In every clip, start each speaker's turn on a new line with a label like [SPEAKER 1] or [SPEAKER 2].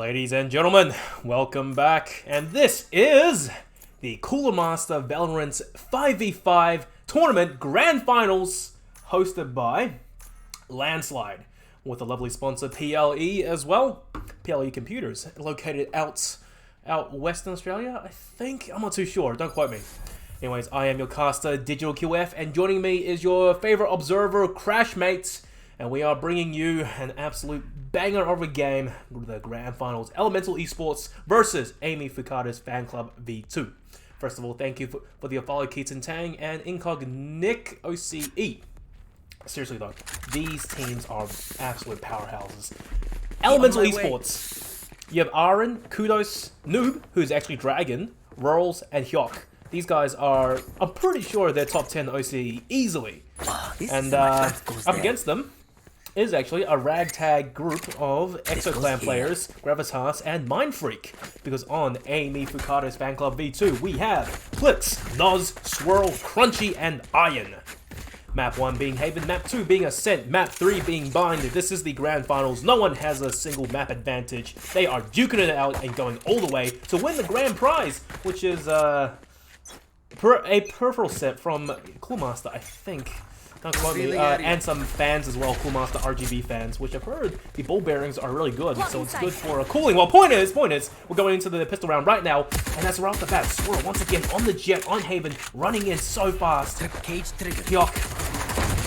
[SPEAKER 1] Ladies and gentlemen, welcome back, and this is the Cooler Master Valorant 5v5 Tournament Grand Finals, hosted by Lanslide, with a lovely sponsor PLE as well. PLE Computers, located out Western Australia, I think? I'm not too sure, don't quote me. Anyways, I am your caster, DigitalQF, and joining me is your favorite observer, Crashmates, and we are bringing you an absolute banger of a game, the Grand Finals, Elemental Esports versus Amy Fukada's Fan Club V2. First of all, thank you for the follow, Keaton Tang and Incognic OCE. Seriously though, these teams are absolute powerhouses. Elemental Esports. You have Aaron, Kudos, Noob, who's actually Dragon, Rolls, and Hyok. These guys are, I'm pretty sure they're top 10 OCE easily. And up against them is actually a ragtag group of Exoclan players, Gravitas, and Mindfreak. Because on Amy Fukada's Fan Club V2, we have Plix, Noz, Swirl, Crunchy, and Iron. Map 1 being Haven, Map 2 being Ascent, Map 3 being Bind. This is the Grand Finals. No one has a single map advantage. They are duking it out and going all the way to win the grand prize, which is a peripheral set from Coolmaster, I think. Don't quote me. And some fans as well, Coolmaster RGB fans, which I've heard the ball bearings are really good, so it's good for a cooling. Well, point is, we're going into the pistol round right now, and that's right off the bat. Swirl once again on the jet, on Haven, running in so fast. Hyok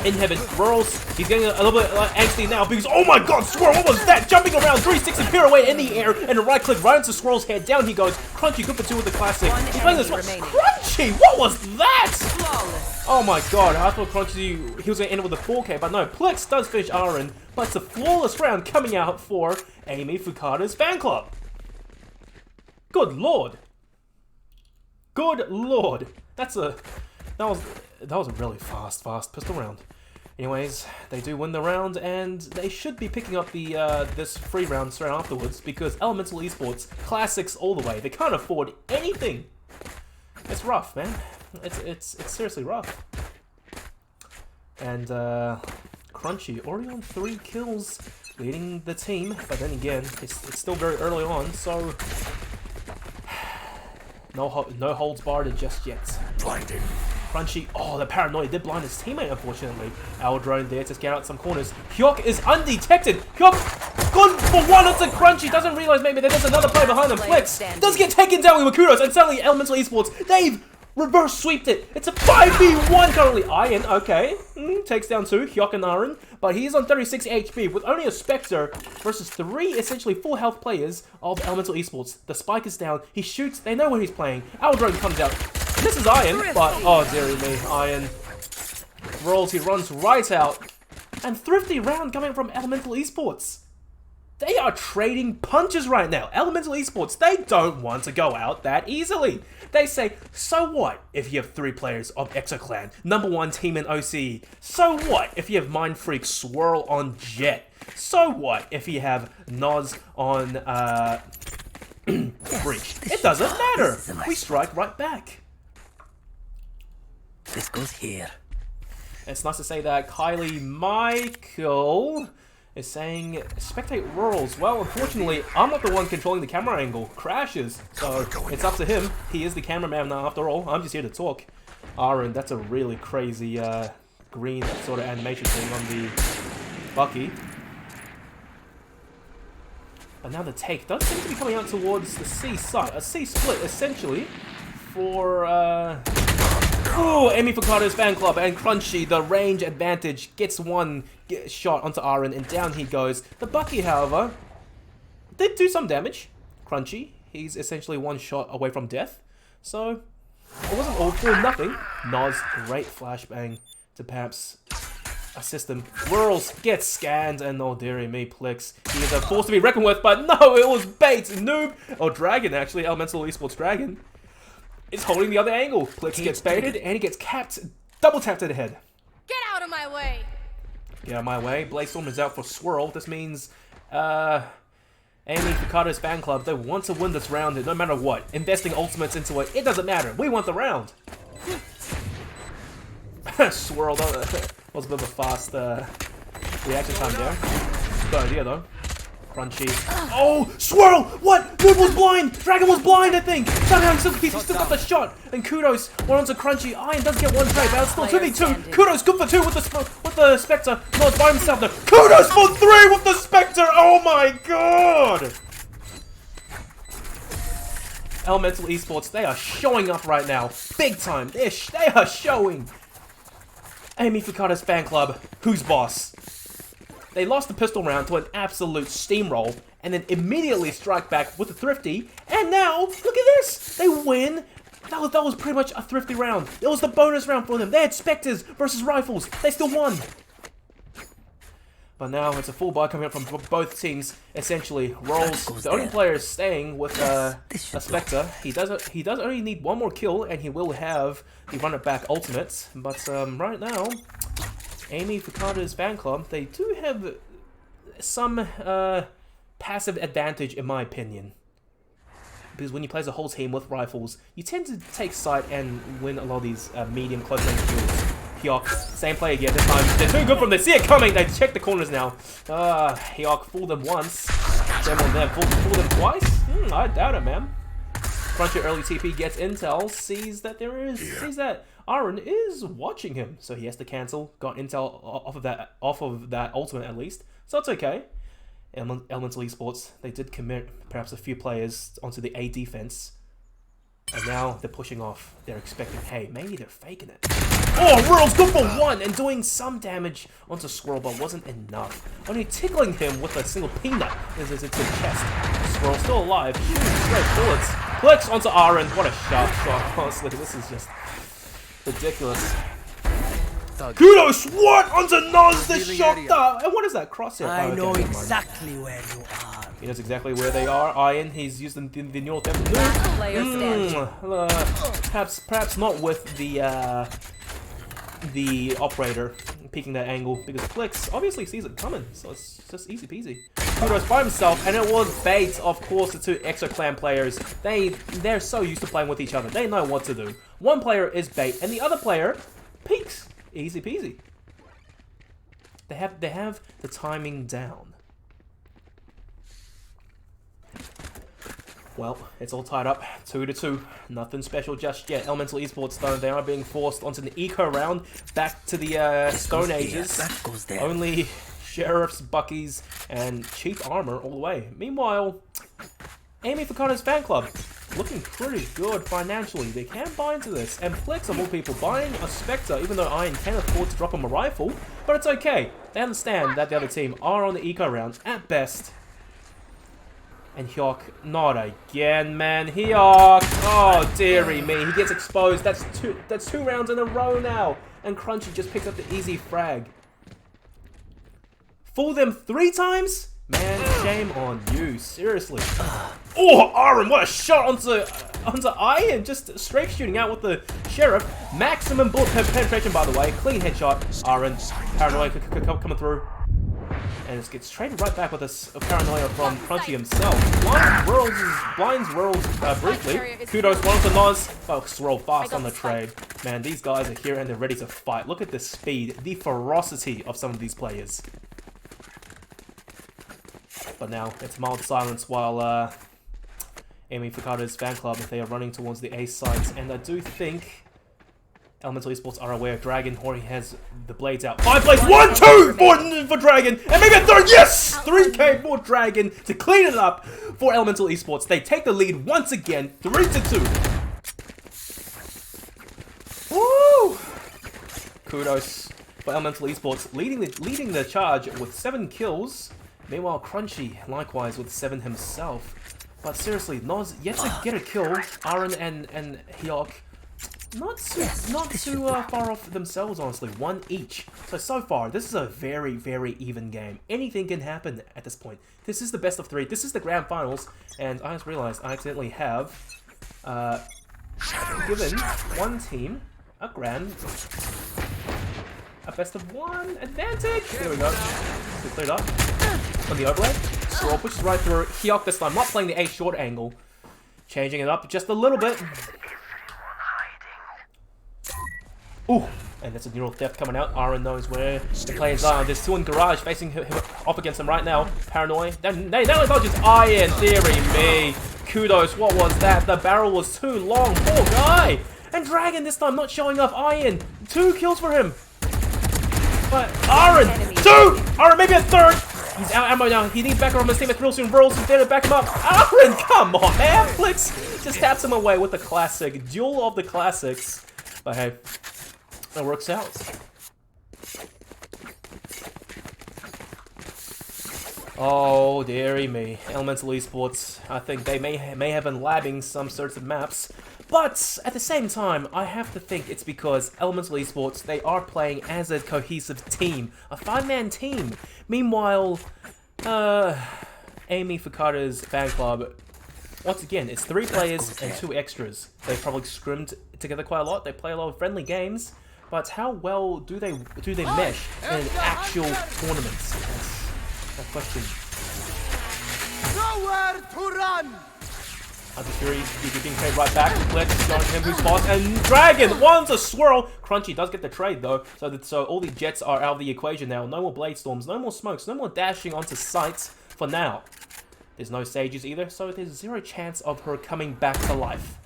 [SPEAKER 1] in Heaven, Rolls, he's getting a little bit angsty now because, oh my god, Swirl, what was that? Jumping around, 360 pirouette in the air, and a right click right into Swirl's head. Down he goes. Crunchy, good for 2 with the classic. He's playing this one. Crunchy, what was that? Oh my god, I thought Crunchy, he was going to end it with a 4K, but no, Plex does finish Aaron, but it's a flawless round coming out for Amy Fukada's Fan Club. Good lord. Good lord. That was a really fast pistol round. Anyways, they do win the round, and they should be picking up the this free round straight afterwards, because Elemental Esports, classics all the way. They can't afford anything. It's rough, man. It's seriously rough. And Crunchy already on 3 kills, leading the team. But then again, it's still very early on, so no holds barred just yet. Blinding. Crunchy, oh, the paranoia did blind his teammate, unfortunately. Our drone there to scout out some corners. Hyok is undetected. Hyok gone for 1 onto Crunchy. Doesn't realize maybe there's another player behind him. Flex does get taken down with Kudos, and suddenly Elemental Esports, they've reverse sweeped it. It's a 5v1 currently. Iron, okay, takes down 2, Hyok and Aaron, but he's on 36 HP with only a Spectre versus 3 essentially full health players of Elemental Esports. The spike is down. He shoots. They know where he's playing. Our drone comes out. This is Iron, but oh dearie me, Iron rolls. He runs right out, and thrifty round coming from Elemental Esports. They are trading punches right now. Elemental Esports, they don't want to go out that easily. They say, so what if you have 3 players of Exoclan, #1 team in OCE? So what if you have Mindfreak Swirl on Jet? So what if you have Noz on Breach? It doesn't matter. We strike right back.
[SPEAKER 2] This goes here.
[SPEAKER 1] It's nice to say that Kylie Michael is saying spectate rolls. Well, unfortunately, I'm not the one controlling the camera angle. Crashes, so it's up to him. He is the cameraman now, after all. I'm just here to talk. Aaron, that's a really crazy green sort of animation thing on the Bucky. But now the take does seem to be coming out towards the C side. A C split, essentially, for ooh, Amy Fukada's Fan Club, and Crunchy, the range advantage, gets 1 shot onto Aaron, and down he goes. The Bucky, however, did do some damage. Crunchy, he's essentially 1 shot away from death, so it wasn't all for nothing. Noz, great flashbang to perhaps assist him. Whirls gets scanned, and oh dearie me, Plex, he is a force to be reckoned with, but no, it was bait. Noob, or Dragon actually, Elemental Esports Dragon, is holding the other angle. Plex gets baited, and he gets capped, double tapped to the head.
[SPEAKER 3] Get out of my way!
[SPEAKER 1] Get out of my way. Bladestorm is out for Swirl. This means, Amy Fukada's Fan Club, they want to win this round no matter what. Investing ultimates into it, it doesn't matter. We want the round. Swirl, that was a bit of a fast reaction time there. Good idea, though. Crunchy. Oh, Swirl! What? Dude was blind! Dragon was blind, I think! Somehow he still got the shot! And Kudos went onto Crunchy. Iron does get one trade, but it's still 2v2. Kudos good for 2 with the Spectre. Not by himself though. Kudos for 3 with the Spectre! Oh my god! Elemental Esports, they are showing up right now. Big time. They are showing. Amy Fukada's fan club, who's boss? They lost the pistol round to an absolute steamroll, and then immediately strike back with a thrifty, and now, look at this! They win! That was pretty much a thrifty round. It was the bonus round for them. They had Spectres versus Rifles. They still won! But now it's a full buy coming up from both teams. Essentially, Rolls, the only player staying with a Spectre. He does only need one more kill, and he will have the run it back ultimate. But right now, Amy Fukada's fan club, they do have some passive advantage in my opinion. Because when you play as a whole team with Rifles, you tend to take side and win a lot of these medium close range kills. Hyok, same play again this time. They're too good from they see it coming. They check the corners now. Hyok fooled them once. Shame on them. Fooled them twice? I doubt it, man. Crunchy early TP gets intel, sees that Aaron is watching him, so he has to cancel. Got intel off of that ultimate at least, so it's okay. Elemental Esports, they did commit perhaps a few players onto the A defense. And now they're pushing off. They're expecting, hey, maybe they're faking it. Oh, Whirl's good for 1 and doing some damage onto Squirrel, but wasn't enough. Only tickling him with a single peanut is into the chest. Squirrel still alive, shooting straight bullets. Clicks onto Aaron. What a sharp shot. Honestly, this is just ridiculous. Kudos, what? Onto Noz the shot. And what is that crosshair?
[SPEAKER 2] I know exactly where you are.
[SPEAKER 1] He knows exactly where they are. Iron, he's using the neural theft. Perhaps not with the operator peeking that angle, because Flicks obviously sees it coming, so it's just easy peasy. Kudos by himself, and it was bait, of course. The two Exo Clan players, they're so used to playing with each other. They know what to do. One player is bait, and the other player peeks. Easy peasy. They have the timing down. Well, it's all tied up, 2-2. Nothing special just yet. Elemental Esports, though, they are being forced onto the eco round, back to the Stone Ages. Only Sheriffs, Buckies, and cheap armor all the way. Meanwhile, Amy Fukada's fan club, looking pretty good financially. They can buy into this. And Flex, of all people, buying a Spectre, even though Iron can afford to drop him a rifle. But it's okay. They understand that the other team are on the eco rounds at best. And Hyok, not again, man. Hyok! Oh, dearie me. He gets exposed. That's two rounds in a row now. And Crunchy just picks up the easy frag. Fool them 3 times? Man, shame on you. Seriously. Oh, Aaron, what a shot onto Iron. Just straight shooting out with the Sheriff. Maximum bullet penetration, by the way. Clean headshot. Aaron, paranoia coming through. And it gets traded right back with a paranoia from Crunchy himself. Blinds Whirls briefly. Kudos, one to Noz. Oh, Swirl fast on the trade. Man, these guys are here and they're ready to fight. Look at the speed, the ferocity of some of these players. But now, it's mild silence while Amy Fukada's fan club, they are running towards the A sites. And I do think Elemental Esports are aware Dragon already has the blades out. 5 plays, 1-2 for Dragon, and maybe a 3rd, yes! 3k for Dragon to clean it up for Elemental Esports. They take the lead once again, 3-2. Woo! Kudos for Elemental Esports, leading the charge with 7 kills. Meanwhile, Crunchy, likewise, with 7 himself. But seriously, Noz yet to get a kill. Aaron and Hyok, not too far off themselves, honestly. 1 each. So far, this is a very, very even game. Anything can happen at this point. This is the best of 3. This is the grand finals. And I just realized I accidentally have given one team a best of 1 advantage. There we go. So cleared up. On the overlay. Scroll pushes right through. Hyok this time, not playing the A short angle. Changing it up just a little bit. Ooh, And there's a neural theft coming out. Aaron knows where the players are. There's two in garage facing him up against him right now. Paranoid. They not just Iron. Deary me. Kudos. What was that? The barrel was too long. Poor guy. And Dragon this time not showing up. Iron. 2 kills for him. But Aaron. 2. Aaron maybe a 3rd. He's out of ammo now. He needs backup from his team. Real soon. Rolls is there to back him up. Aaron, come on, man. Flicks just taps him away with the classic. Duel of the classics. But hey. That works out. Oh, dearie me. Elemental Esports, I think they may have been labbing some sorts of maps. But, at the same time, I have to think it's because Elemental Esports, they are playing as a cohesive team. A 5-man team. Meanwhile, Amy Fukada's fan club, once again, it's 3 players and 2 extras. They probably scrimmed together quite a lot. They play a lot of friendly games. But how well do they mesh in actual tournaments? That's a question.
[SPEAKER 2] Nowhere to run.
[SPEAKER 1] Fury, he's being trade right back. Let's go him who's fast. And Dragon wants a swirl. Crunchy does get the trade though. So all the jets are out of the equation now. No more blade storms, no more smokes, no more dashing onto sites for now. There's no sages either, so there's 0 chance of her coming back to life.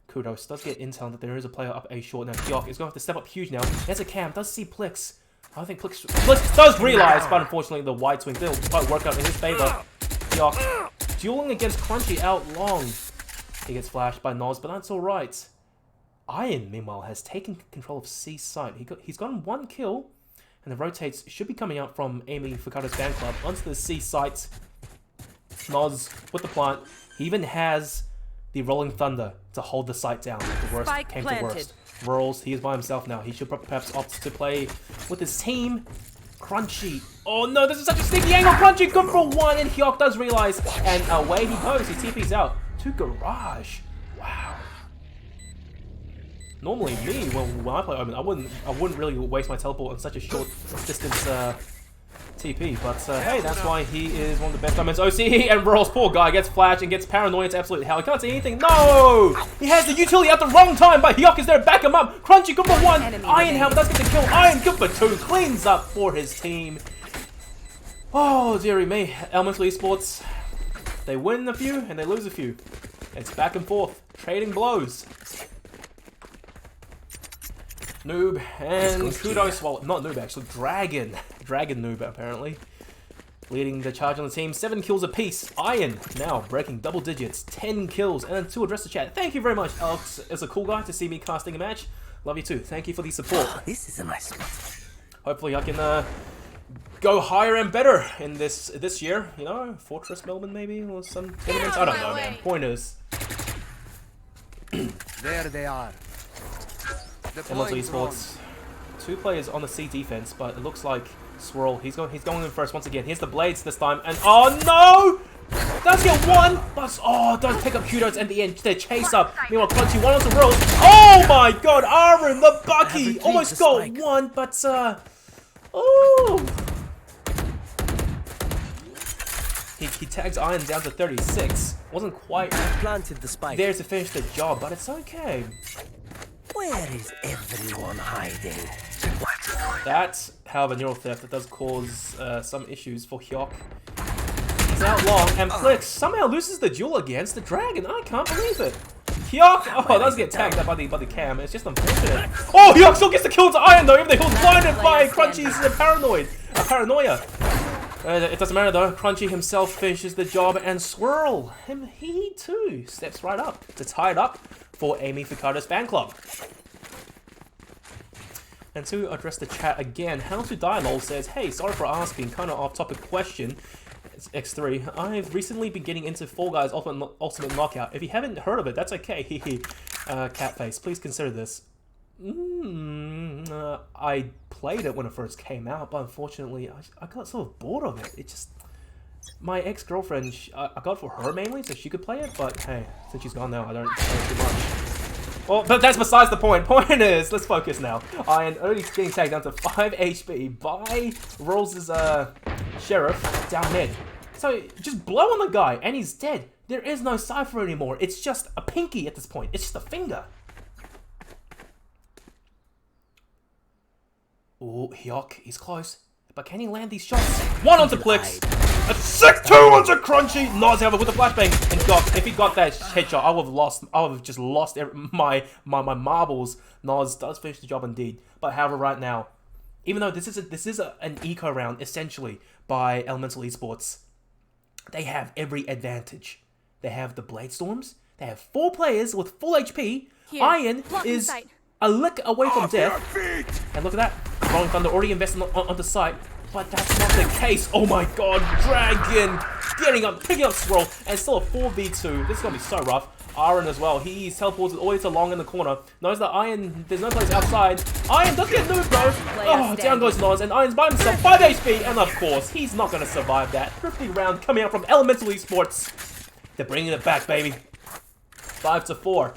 [SPEAKER 1] Kudos does get intel that there is a player up A short now. Hyok is going to have to step up huge now. There's a cam, does see Plix. I don't think Plix does realize, but unfortunately the wide swing didn't quite work out in his favor. Hyok dueling against Crunchy out long. He gets flashed by Noz, but that's alright. Iron, meanwhile, has taken control of C site. He's gotten 1 kill, and the rotates should be coming out from Amy Fukada's fan club onto the C site. Noz with the plant. He even has the Rolling Thunder to hold the site down if the worst came to worst. Rolls, he is by himself now. He should perhaps opt to play with his team. Crunchy. Oh no, this is such a sneaky angle. Crunchy good for 1, and Hyok does realize. And away he goes. He TP's out to garage. Wow. Normally me, when I play Omen, I wouldn't really waste my teleport on such a short distance TP, but hey, that's why he is one of the best Omens OCE, and Rolls, poor guy, gets flash and gets paranoid to absolute hell. He can't see anything. No! He has the utility at the wrong time, but Hyok is there to back him up. Crunchy good for 1. Iron Helm does get the kill. Iron good for 2. Cleans up for his team. Oh, dearie me. Elemental Esports, they win a few and they lose a few. It's back and forth, trading blows. Noob and Kudos, well, not Noob actually, Dragon Noob apparently, leading the charge on the team. 7 kills apiece. Iron now breaking double digits, 10 kills, and to address the chat, thank you very much, Alex is a cool guy to see me casting a match. Love you too. Thank you for the support.
[SPEAKER 2] This is a nice spot.
[SPEAKER 1] Hopefully I can go higher and better in this year. You know, Fortress Melbourne maybe, or some tournaments. I don't know, man. Pointers.
[SPEAKER 2] There they are.
[SPEAKER 1] Elemental Esports. 2 players on the C defense, but it looks like Swirl. He's going in first once again. Here's the blades this time, and oh no! Does get 1, but oh, does pick up Kudos at the end. They chase up. Meanwhile, Crunchy 1 on the rolls. Oh my God, Aaron the Bucky almost got 1, but oh. He tags Iron down to 36. Wasn't quite
[SPEAKER 2] planted the spike
[SPEAKER 1] there to finish the job, but it's okay.
[SPEAKER 2] Where is everyone hiding?
[SPEAKER 1] That's, however, neural theft. That does cause some issues for Hyok. He's out long, and Plix somehow loses the duel against the Dragon. I can't believe it. Hyok, oh, does get tagged up by the cam. It's just unfortunate. Oh, Hyok still gets the kill to Iron though, even though he was blinded by Crunchy's paranoia. It doesn't matter though. Crunchy himself finishes the job, and Swirl, he too steps right up to tie it up for Amy Fukada's fan club. And to address the chat again, How to Die LOL says, hey, sorry for asking, kind of off-topic question. It's X3. I've recently been getting into Fall Guys Ultimate Knockout. If you haven't heard of it, that's okay. Catface, please consider this. I played it when it first came out, but unfortunately, I got sort of bored of it. It just... My ex-girlfriend, I got it for her mainly, so she could play it, but hey, since she's gone now, I don't play too much. Well, but that's besides the point. Point is, let's focus now. Iron only getting tagged down to 5 HP by Rolls' Sheriff down mid. So, just blow on the guy, and he's dead. There is no Cypher anymore. It's just a pinky at this point. It's just a finger. Oh, Hyok, he's close. But can he land these shots? One onto Plix. A sick two onto Crunchy. Noz, however, with the flashbang. And God, if he got that headshot, I would have lost. I would have just lost my marbles. Noz does finish the job indeed. But however, right now, even though this is an eco round essentially by Elemental Esports, they have every advantage. They have the Blade Storms. They have 4 players with full HP.
[SPEAKER 3] Here,
[SPEAKER 1] Iron is a lick away from death. And look at that. Rolling Thunder already invested on the site. But that's not the case. Oh my god. Dragon getting up, picking up Swirl. And still a 4v2. This is going to be so rough. Iron as well. He's teleported all the way to long in the corner. Knows that Iron, there's no place outside. Iron does get moved though. Oh, down goes Noz. And Iron's by himself. 5 HP. And of course, he's not going to survive that. Thrifty round coming out from Elemental Esports. They're bringing it back, baby. 5-4.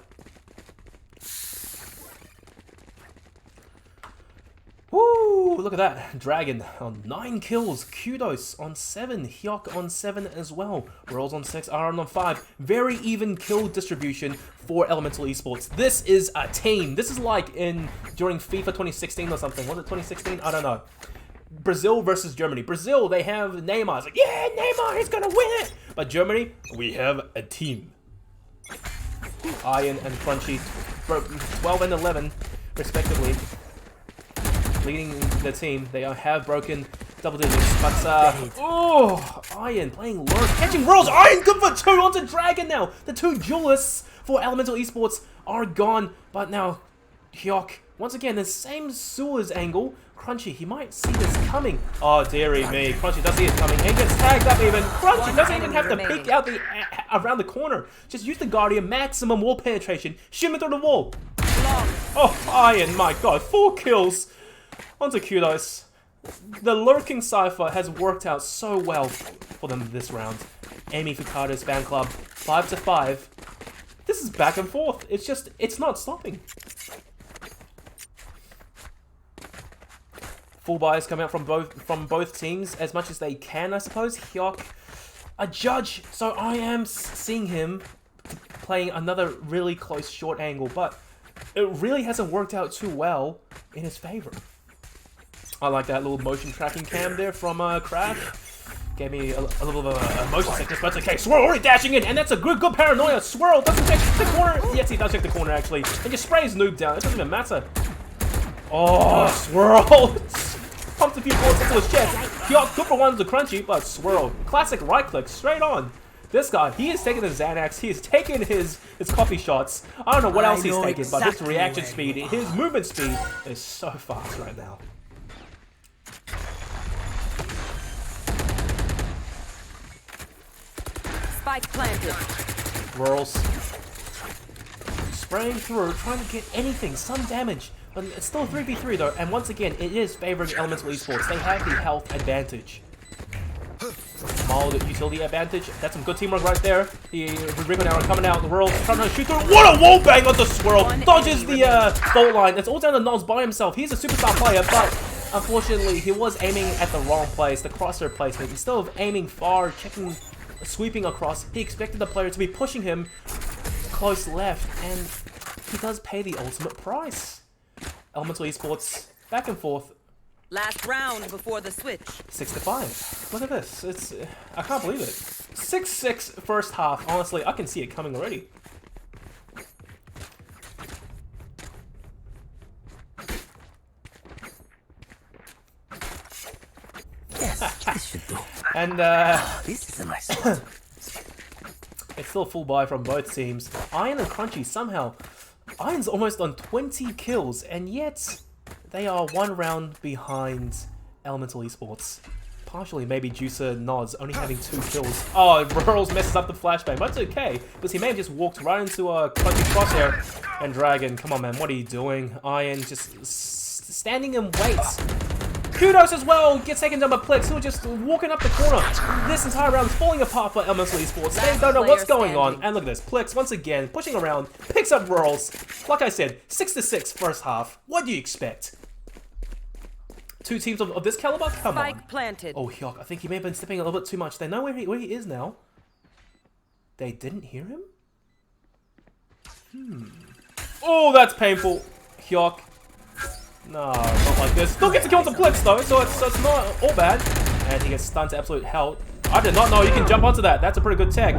[SPEAKER 1] Woo! Look at that. Dragon on 9 kills. Kudos on 7. Hyok on 7 as well. Rolls on 6. Iron on 5. Very even kill distribution for Elemental Esports. This is a team. This is like during FIFA 2016 or something. Was it 2016? I don't know. Brazil versus Germany. Brazil, they have Neymar. It's like, yeah, Neymar is gonna win it. But Germany, we have a team. Iron and Crunchy, 12 and 11, respectively, leading the team. They have broken double digits, but oh, Iron playing low, catching rolls. Iron good for 2 onto Dragon now. The 2 duelists for Elemental Esports are gone, but now Hyok once again the same sewers angle. Crunchy, he might see this coming. Oh, dearie me. Crunchy does see it coming. And gets tagged up even. Crunchy doesn't even have to peek out around the corner. Just use the Guardian, maximum wall penetration. Shoot him through the wall. Oh, Iron, my god. 4 kills. Onto Kudos. The lurking Cypher has worked out so well for them this round. Amy Fukada's fan club. 5-5. This is back and forth. It's not stopping. Full buys come out from both teams as much as they can, I suppose. Hyok, a judge, so I am seeing him playing another really close short angle, but it really hasn't worked out too well in his favor. I like that little motion tracking cam there from Crash. Gave me a little bit of a motion sickness, but it's okay. Swirl already dashing in, and that's a good paranoia. Swirl doesn't check the corner. Yes, he does check the corner actually, and just sprays Noob down. It doesn't even matter. Oh, Swirl! Pumps a few bullets into his chest. Hyok, good for 1 to Crunchy, but Swirl. Classic right click, straight on. This guy, he is taking his Xanax, he is taking his coffee shots. I don't know what else he's taking, but his reaction speed, his movement speed is so fast right now.
[SPEAKER 3] Spike planted.
[SPEAKER 1] Whirls. Spraying through, trying to get anything, some damage. But it's still a 3v3 though, and once again, it is favoring Elemental Esports. They have the health advantage. Mild utility advantage. That's some good teamwork right there. The Ribbon Arrow coming out, the world trying to shoot through. What a wall bang on the Swirl! Dodges the bolt line. It's all down to Noz by himself. He's a superstar player, but unfortunately, he was aiming at the wrong place, the crosshair placement. Instead of aiming far, sweeping across, he expected the player to be pushing him close left, and he does pay the ultimate price. Elemental Esports, back and forth.
[SPEAKER 3] Last round before the switch.
[SPEAKER 1] 6-5. Look at this. I can't believe it. 6-6 first half. Honestly, I can see it coming already.
[SPEAKER 2] Yes, this should do.
[SPEAKER 1] And
[SPEAKER 2] This is a nice one.
[SPEAKER 1] it's still a full buy from both teams. Iron and Crunchy somehow. Iron's almost on 20 kills, and yet they are 1 round behind Elemental Esports. Partially maybe Juicer Noz only having 2 kills. Oh, Burls messes up the flashbang, but it's okay, because he may have just walked right into a Crunchy crosshair. And Dragon, come on man, what are you doing? Iron just standing in wait. Kudos as well, gets taken down by Plex, who are just walking up the corner. This entire round is falling apart for Elemental Esports. They don't know what's going on. And look at this, Plex once again pushing around, picks up rolls. Like I said, 6-6 first half. What do you expect? 2 teams of this caliber? Come on.
[SPEAKER 3] Spike planted.
[SPEAKER 1] Oh, Hyok, I think he may have been stepping a little bit too much. They know where he is now. They didn't hear him? Oh, that's painful. Hyok. No, not like this. Still gets a kill on Blitz though, so it's not all bad. And he gets stunned to absolute hell. I did not know you can jump onto that. That's a pretty good tech.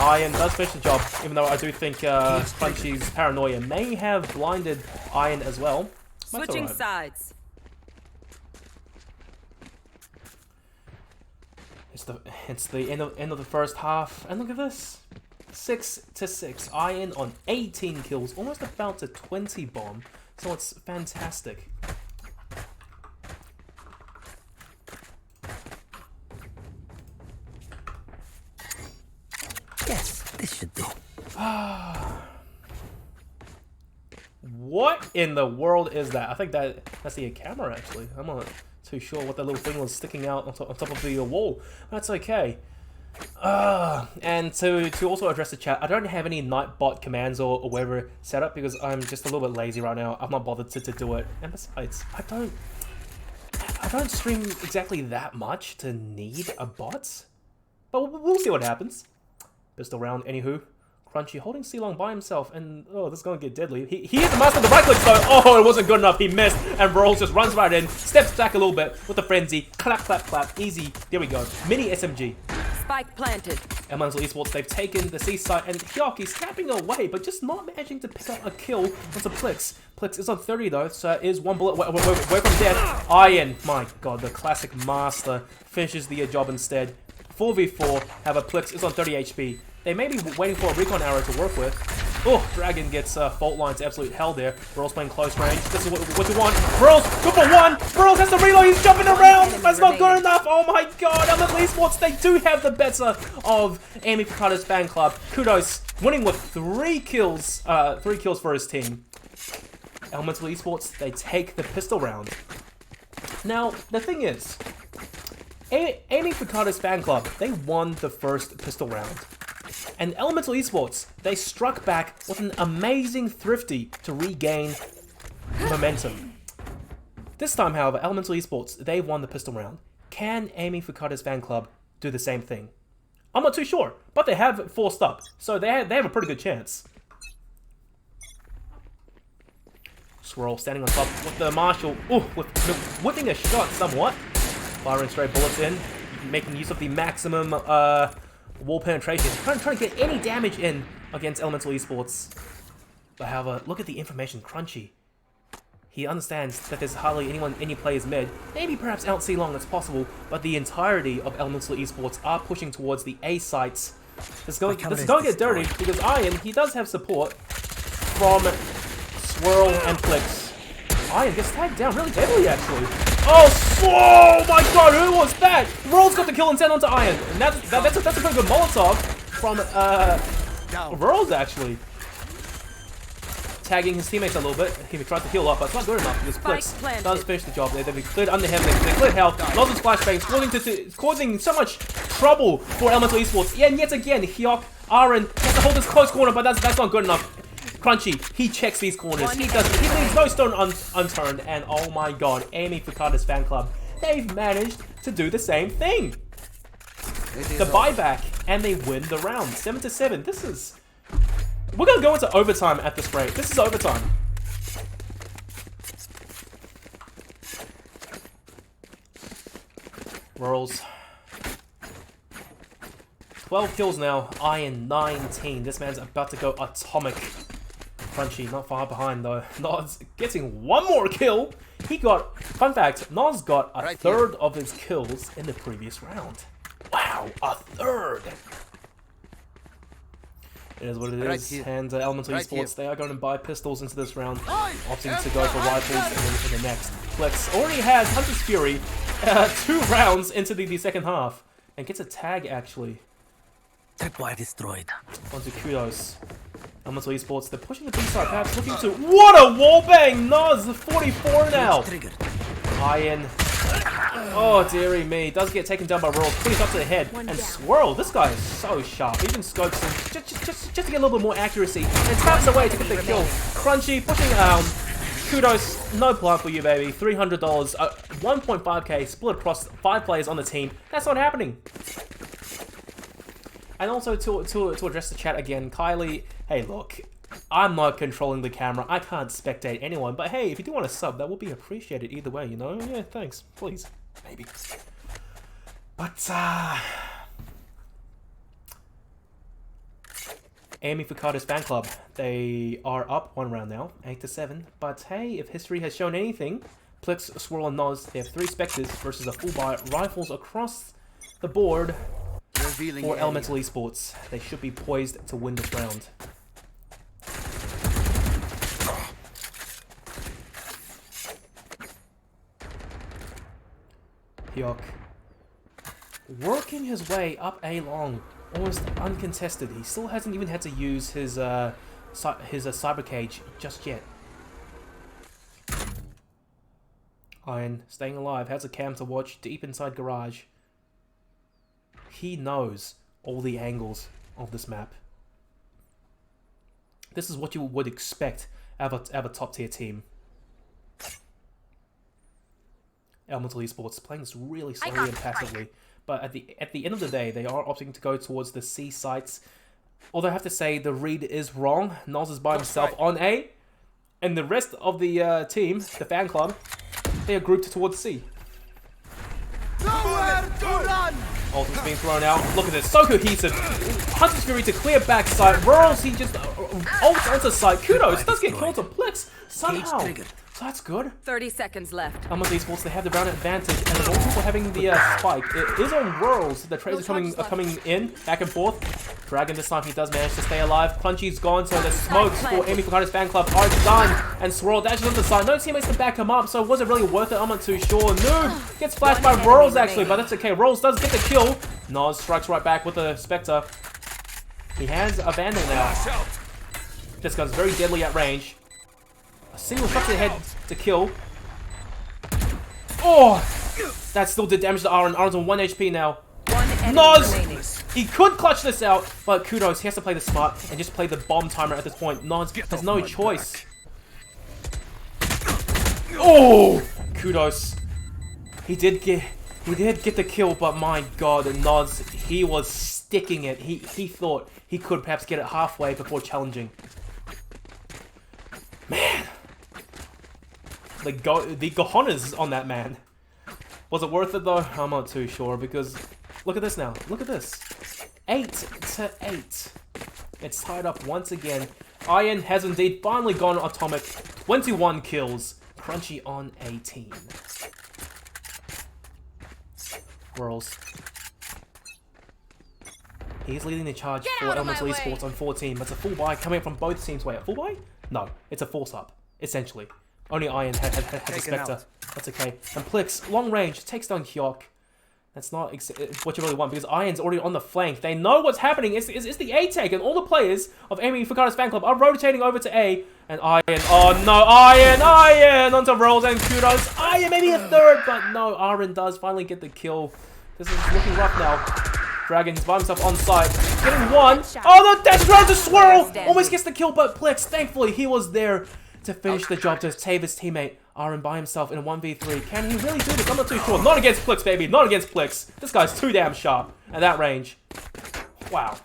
[SPEAKER 1] Iron does finish the job, even though I do think Crunchy's paranoia may have blinded Iron as well.
[SPEAKER 3] Switching sides.
[SPEAKER 1] It's the end of the first half, and look at this, 6-6. Iron on 18 kills, almost about to 20 bomb. So it's fantastic.
[SPEAKER 2] Yes, this should do.
[SPEAKER 1] What in the world is that? I think that's the camera actually. I'm not too sure what that little thing was sticking out on top of the wall. That's okay. And to also address the chat, I don't have any Nightbot commands or whatever set up because I'm just a little bit lazy right now. I'm not bothered to do it. And besides, I don't stream exactly that much to need a bot. But we'll see what happens. Pistol round, anywho. Crunchy holding C-Long by himself, and oh, this is gonna get deadly. He hit the master of the right click, so oh, it wasn't good enough. He missed, and Rolls just runs right in, steps back a little bit with the frenzy. Clap, clap, clap. Easy. There we go. Mini SMG.
[SPEAKER 3] Spike planted.
[SPEAKER 1] Elemental Esports, they've taken the C site, and Hyoki's snapping away, but just not managing to pick up a kill onto Plix. Plix is on 30 though, so is one bullet away from death. Iron, my god, the classic master finishes the job instead. 4v4, have a Plix is on 30 HP. They may be waiting for a recon arrow to work with. Oh, Dragon gets fault line to absolute hell there. Burl's playing close range. This is what you want. Burl's good for one. Burl's has to reload. He's jumping around. That's not good enough. Oh my god. Elemental Esports, they do have the better of Amy Picato's fan club. Kudos. Winning with 3 kills. 3 kills for his team. Elemental Esports, they take the pistol round. Now, the thing is, Amy Picato's fan club, they won the first pistol round. And Elemental Esports, they struck back with an amazing thrifty to regain momentum. This time, however, Elemental Esports, they won the pistol round. Can Amy Fukada's fan club do the same thing? I'm not too sure, but they have forced up, so they have a pretty good chance. Swirl standing on top with the Marshall, with whipping a shot somewhat. Firing straight bullets in, making use of the maximum wall penetration, trying to get any damage in against Elemental Esports. But however, look at the information. Crunchy, he understands that there's hardly any players mid. Maybe perhaps out C-Long as possible, but the entirety of Elemental Esports are pushing towards the A sites. This is going to get dirty because Iron, he does have support from Swirl and Flix. Iron gets tagged down really heavily actually. Oh my god, who was that? World's got the kill and send onto Iron. And that's a pretty good Molotov from World's actually. Tagging his teammates a little bit. He tried to heal up, but it's not good enough because Blitz does finish the job. They've been cleared under him, they cleared health, lots of flashbangs, causing so much trouble for Elemental Esports. Yeah, and yet again, Hyok, Aaron has to hold this close corner, but that's not good enough. Crunchy, he checks these corners. He leaves no stone unturned. And oh my god, Amy Fukada's fan club, they've managed to do the same thing. The buyback, and they win the round, 7-7. This is... We're gonna go into overtime at this rate. This is overtime. Rolls. 12 kills now. Iron 19. This man's about to go atomic. Crunchy, not far behind though. Nos getting one more kill. He got, fun fact, Nos got a third of his kills in the previous round. Wow, a third. It is what it is. And Elemental Esports, they are going to buy pistols into this round, opting to go for rifles in the next. Flex already has Hunter's Fury 2 rounds into the second half, and gets a tag actually.
[SPEAKER 2] Tripwire destroyed.
[SPEAKER 1] Onto Kudos. Elemental Esports, they're pushing the B side, perhaps looking to... What a wallbang! Nos, 44 now! Iron. Oh, dearie me. Does get taken down by Rolls. Please up to the head. And Swirl, this guy is so sharp. Even scopes him just to get a little bit more accuracy. And taps away to get the kill. Crunchy, pushing Kudos, no plan for you, baby. $300, 1.5k split across 5 players on the team. That's not happening. And also to address the chat again, Kylie, hey look, I'm not controlling the camera. I can't spectate anyone. But hey, if you do want to sub, that would be appreciated either way, you know? Yeah, thanks. Please. Maybe. But, Amy Fukado's fan club. They are up 1 round now, 8-7. But hey, if history has shown anything, Plix, Swirl, and Noz, they have 3 Spectres versus a full buy. Rifles across the board for Elemental Esports. They should be poised to win this round. Hyok working his way up A long, almost uncontested. He still hasn't even had to use his cyber cage just yet. Iron staying alive, has a cam to watch deep inside garage. He knows all the angles of this map. This is what you would expect out of a top tier team. Elemental Esports playing this really slowly and passively, but at the end of the day, they are opting to go towards the C sites. Although I have to say the read is wrong. Noz is by himself on A, and the rest of the team, the fan club, they are grouped towards C.
[SPEAKER 4] Nowhere to run!
[SPEAKER 1] Ultimate's being thrown out. Look at this, so cohesive. Hunter's Fury to clear backside. Rurals, he just ults onto side. Kudos does get killed to Plix somehow. So that's good.
[SPEAKER 3] 30 seconds left.
[SPEAKER 1] Elemental Esports, they have the round advantage, and of all people having the spike, it is on Rurals. The trades are coming in, back and forth. Dragon this time, he does manage to stay alive. Crunchy's gone, so the smokes for Amy Fukado's fan club are done. And Swirl dashes on the side. No teammates to back him up, so was it really worth it? I'm not too sure. Noob gets flashed by Rurals actually, but that's okay. Rurals does get the kill. Noz strikes right back with the Spectre. He has a Vandal now. This gun's very deadly at range. A single shot to the head to kill. Oh! That still did damage to Aaron. Aaron's on 1 HP now. Noz! He could clutch this out, but Kudos, he has to play the smart and just play the bomb timer at this point. Noz has no choice. Oh! Kudos. He did get the kill, but my god, Noz, he was sticking it. He thought he could perhaps get it halfway before challenging. Man. The cojones on that man. Was it worth it though? I'm not too sure, because look at this now. Look at this. 8-8. It's tied up once again. Iron has indeed finally gone atomic. 21 kills. Crunchy on 18. Whirls. He's leading the charge for Elemental Esports on 14. That's a full buy coming from both teams. Wait, a full buy? No, it's a force up, essentially. Only Iron had the Spectre. That's okay. And Plix, long range, takes down Hyok. That's not what you really want, because Iron's already on the flank. They know what's happening. It's the A take, and all the players of Amy Fukado's fan club are rotating over to A. And Iron, oh no, Iron! Onto Rolls and Kudos. Iron maybe a third, but no, Iron does finally get the kill. This is looking rough now. Dragon's by himself on site. Getting one. Oh, the dash round to Swirl! Almost gets the kill, but Plix, thankfully, he was there to finish the job, to save his teammate. Aaron by himself in a 1v3. Can he really do this? I'm not too sure. Not against Plix, baby. Not against Plix. This guy's too damn sharp at that range. Wow.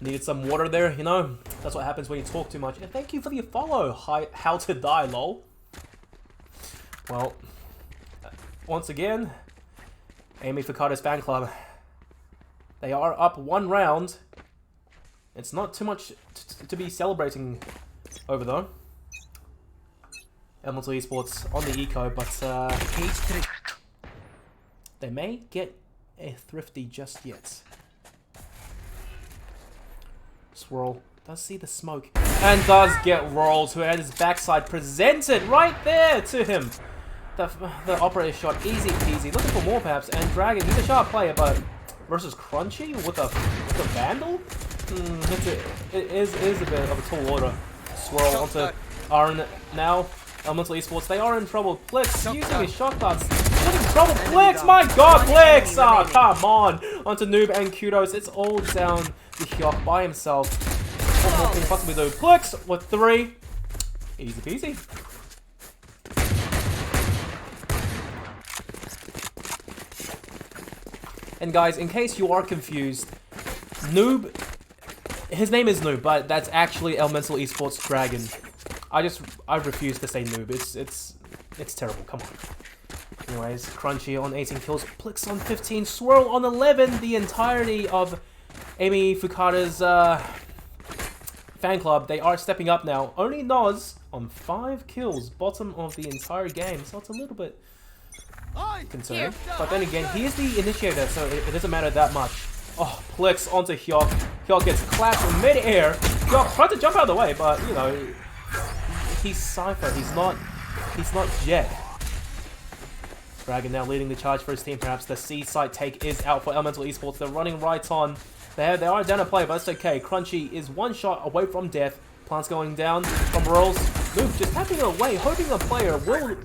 [SPEAKER 1] Needed some water there, you know? That's what happens when you talk too much. And thank you for the follow. Hi, how to die, lol. Well, once again, Amy Fukado's fan club. They are up 1 round. It's not too much to be celebrating over though. Elemental Esports on the eco, but they may get a thrifty just yet. Swirl does see the smoke and does get Rolls, who had his backside presented right there to him. The operator shot, easy peasy. Looking for more perhaps, and Dragon, he's a sharp player, but versus Crunchy with a Vandal? It is a bit of a tall order. Swirl onto Aaron now. Elemental Esports, they are in trouble. Plix using his shot darts. He's in trouble. Plix, my god, Plix! Oh, come on. Onto Noob and Kudos. It's all down to Hyok by himself. What more can he possibly do? Plix with 3. Easy peasy. And guys, in case you are confused, Noob, his name is Noob, but that's actually Elemental Esports Dragon. I refuse to say Noob. It's terrible. Come on. Anyways, Crunchy on 18 kills, Plix on 15, Swirl on 11. The entirety of Amy Fukada's fan club, they are stepping up now. Only Noz on 5 kills, bottom of the entire game, so it's a little bit concerning. But then again, he is the initiator, so it doesn't matter that much. Oh, Plix onto Hyok. Hyok gets clapped in mid-air. Hyok tried to jump out of the way, but you know, he's Cypher. He's not Jet. Dragon now leading the charge for his team. Perhaps the C site take is out for Elemental Esports. They're running right on. They are down a play, but that's okay. Crunchy is one shot away from death. Plants going down from Rolls. Move just tapping away, hoping a player will...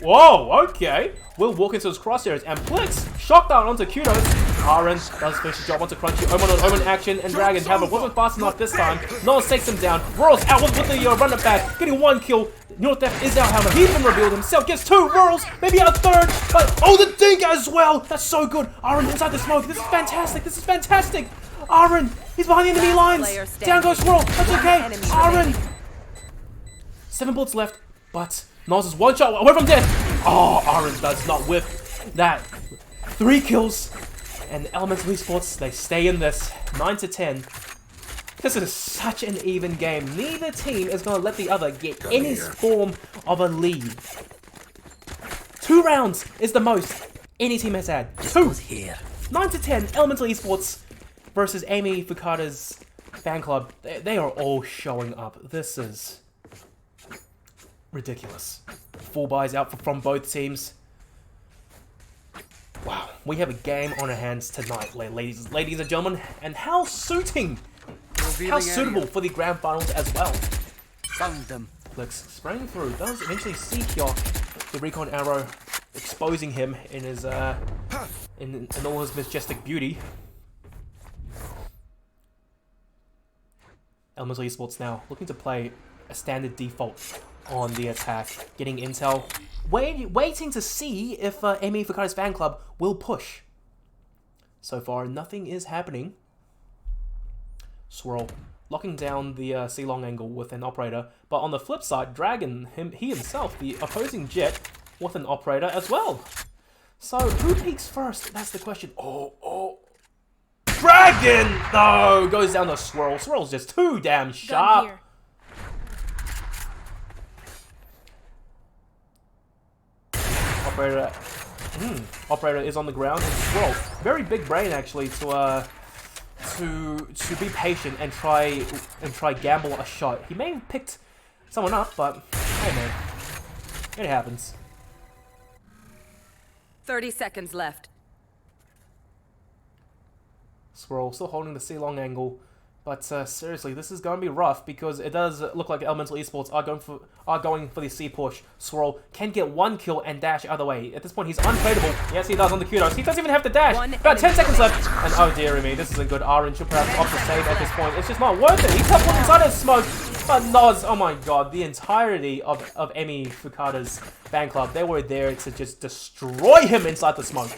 [SPEAKER 1] Whoa, okay. Will walk into his crosshairs, and Plix shocked out onto Kudos. Aaron does finish the job onto Crunchy. Omen on Omen action, and Dragon, however, wasn't fast enough this time. Knowles takes him down. Rolls out with the run it back, getting 1 kill. Northef is out, however, he's been revealed himself, gets 2 rolls, maybe a 3rd, but oh, the dink as well! That's so good. Aaron inside the smoke. This is fantastic. This is fantastic. Aaron, he's behind the enemy lines. Down goes Swirl. That's okay. Aaron. 7 bullets left, but Noz is 1 shot away from death. Oh, Aaron does not whiff that. 3 kills, and Elemental Esports, they stay in this 9-10. This is such an even game. Neither team is going to let the other get any form of a lead. 2 rounds is the most any team has had. 2. 9-10, Elemental Esports versus Amy Fukada's fan club. They are all showing up. This is ridiculous. Full buys out from both teams. Wow, we have a game on our hands tonight, ladies and gentlemen. And how suiting! How suitable for the grand finals as well.
[SPEAKER 2] Found them.
[SPEAKER 1] Plix spraying through, does eventually see Hyok, the recon arrow, exposing him in his in all his majestic beauty. Elemental Esports now looking to play a standard default on the attack, getting intel, waiting to see if Amy Fukada's fan club will push. So far, nothing is happening. Swirl locking down the C-long angle with an operator, but on the flip side, Dragon, he himself, the opposing Jet, with an operator as well. So, who peaks first? That's the question. Oh. Dragon! No! Goes down to Swirl. Swirl's just too damn sharp. Operator is on the ground. And Swirl, very big brain actually to be patient and try gamble a shot. He may have picked someone up, but hey man, it happens.
[SPEAKER 3] 30 seconds left.
[SPEAKER 1] Swirl still holding the C-long angle, but seriously, this is going to be rough because it does look like Elemental Esports are going for the C push. Swirl can get 1 kill and dash other way. At this point, he's unfadable. Yes, he does on the kudos. He doesn't even have to dash. About 10 seconds left, and oh dear me, this isn't good. Aaron should perhaps opt to save at this point. It's just not worth it. He's tough one inside of smoke, but Noz, oh my god, the entirety of Amy Fukada's fan club, they were there to just destroy him inside the smoke.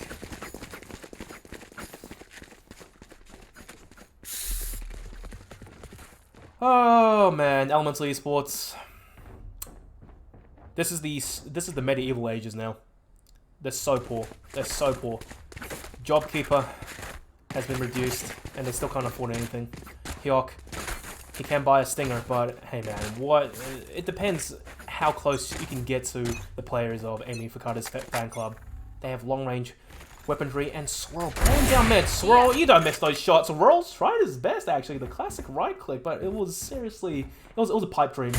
[SPEAKER 1] Oh man, Elemental Esports. This is the medieval ages now. They're so poor. They're so poor. Jobkeeper has been reduced, and they still can't afford anything. Hyok, he can buy a stinger, but hey man, what? It depends how close you can get to the players of Amy Fukada's fan club. They have long range weaponry, and Swirl playing down mid. Swirl, you don't miss those shots. Swirl's tried his best actually, the classic right click, but it was seriously, it was a pipe dream.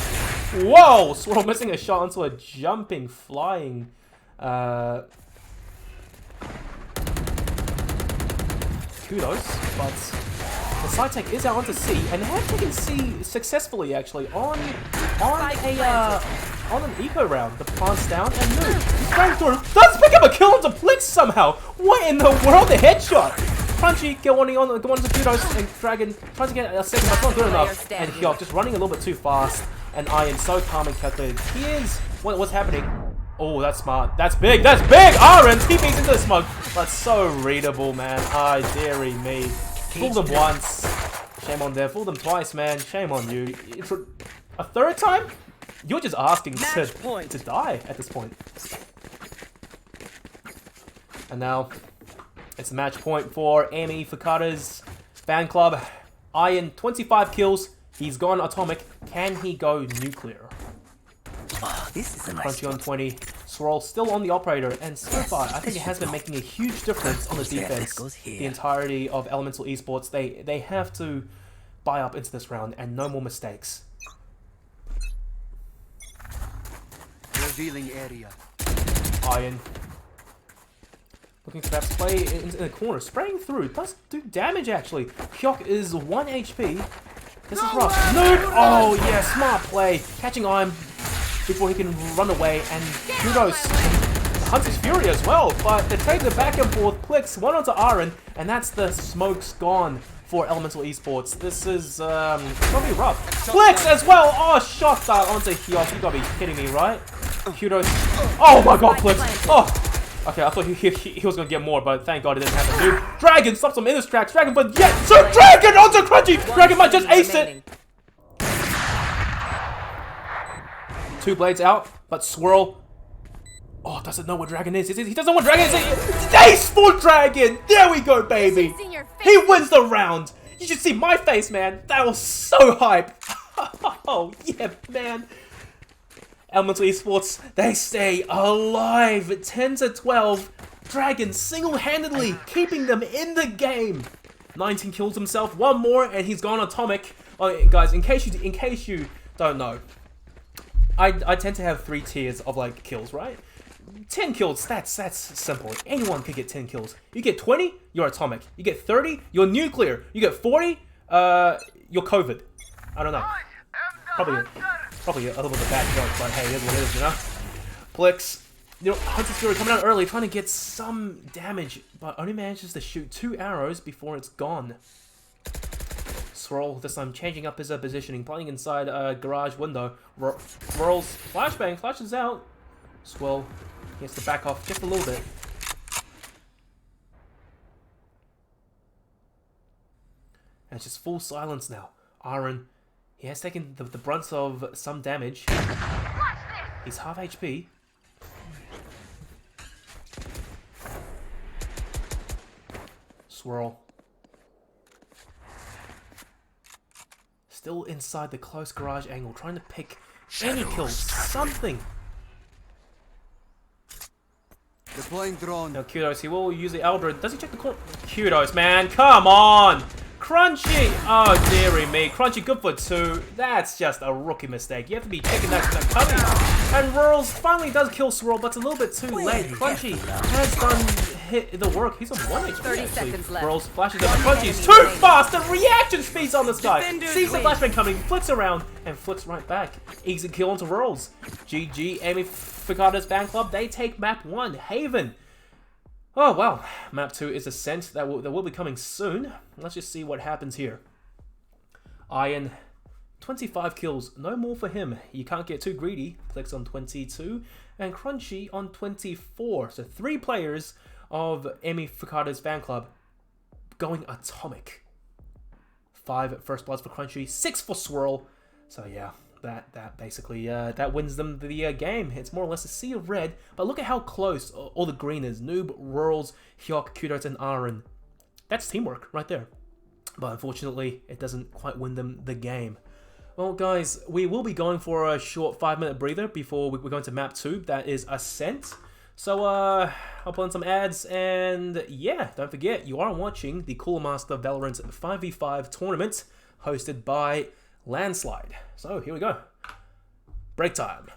[SPEAKER 1] Whoa! Swirl missing a shot onto a jumping, flying kudos, but the side tech is out onto C, and they have taken C successfully actually on an eco round. The plant's down and move. He's sprang through. Does pick up a kill onto Plix somehow. What in the world? The headshot. Crunchy going on the kudos, and Dragon tries to get a second, but not good enough. And Hyok just running a little bit too fast. And Iron so calm and calculated. He is. What's happening? Oh, that's smart. That's big. That's big. Aaron TP's into the smoke. That's so readable, man. Ah, dearie me. Fool them once. Shame on them. Fool them twice, man. Shame on you. A third time? You're just asking to die at this point. And now, it's a match point for Amy Fukada's fan club. Iron, 25 kills. He's gone atomic. Can he go nuclear?
[SPEAKER 2] Oh, this is a nice
[SPEAKER 1] Crunchy on 20. Swirl still on the operator. And so far, I think it has been making a huge difference on the defense. The entirety of Elemental Esports. They have to buy up into this round and no more mistakes.
[SPEAKER 4] Revealing area.
[SPEAKER 1] Iron. Looking to perhaps play in the corner. Spraying through. Does do damage, actually. Hyok is 1 HP. This is rough. Noob! Oh, yeah. Smart play. Catching Iron before he can run away. And kudos. Hunter's Fury as well. But they trade the back and forth. Clicks one onto Aaron. And that's the smokes gone for Elemental Esports. This is probably rough. Clicks as well! Oh, shot that onto Hyok. You gotta be kidding me, right? Kudos. Oh my god, Clicks. Oh! Okay, I thought he was gonna get more, but thank god it didn't happen, dude. Dragon stops him in his tracks. Dragon, but yet, so Dragon onto Crunchy! Dragon might just ace it! 2 blades out, but Swirl... Oh, doesn't know what Dragon is. He doesn't know what Dragon is. Ace for Dragon! There we go, baby! He wins the round! You should see my face, man. That was so hype. Oh, yeah, man. Elemental Esports, they stay alive. 10-12. Dragon single-handedly keeping them in the game. 19 kills himself. 1 more, and he's gone atomic. Oh, guys, in case you don't know, I tend to have 3 tiers of like kills, right? 10 kills, that's simple. Anyone could get 10 kills. You get 20, you're atomic. You get 30, you're nuclear. You get 40, you're COVID. I don't know. Probably a little bit of a bad joke, but hey, it is what it is, you know? Blix, you know, Hunter's Fury coming out early, trying to get some damage, but only manages to shoot 2 arrows before it's gone. Swirl, this time changing up his positioning, playing inside a garage window. Swirl's flashbang, flashes out. Swirl, he has to back off just a little bit. And it's just full silence now. Aaron, he has taken the brunt of some damage. He's half HP. Swirl. Still inside the close garage angle, trying to pick any kills, something.
[SPEAKER 4] Deploying drone.
[SPEAKER 1] Now Kudos, he will use the Eldred. Does he check the corner? Kudos, man, come on! Crunchy! Oh, dearie me. Crunchy, good for 2. That's just a rookie mistake. You have to be checking that coming. And Rurals finally does kill Swirl, but it's a little bit too late. Crunchy has done the work. He's on 1 HP,
[SPEAKER 3] 30 seconds left.
[SPEAKER 1] Rurals flashes up. Crunchy's too fast. The reaction speeds on this guy. Sees the flashbang coming, flicks around, and flicks right back. Easy kill onto Rurals. GG, Amy Fukada's fan club. They take map 1, Haven. Oh, well, map 2 is Ascent. That will be coming soon. Let's just see what happens here. Iron, 25 kills. No more for him. You can't get too greedy. Clicks on 22. And Crunchy on 24. So 3 players of Emi Fukada's fan club going atomic. 5 first bloods for Crunchy. 6 for Swirl. So yeah. That basically that wins them the game. It's more or less a sea of red, but look at how close all the green is. Noob, Rurals, Hyok, Kudos, and Aaron. That's teamwork right there. But unfortunately, it doesn't quite win them the game. Well, guys, we will be going for a short 5-minute breather before we're going to map 2. That is Ascent. So I'll put in some ads, and yeah, don't forget you are watching the Cooler Master Valorant 5v5 tournament hosted by Lanslide. So here we go. Break time.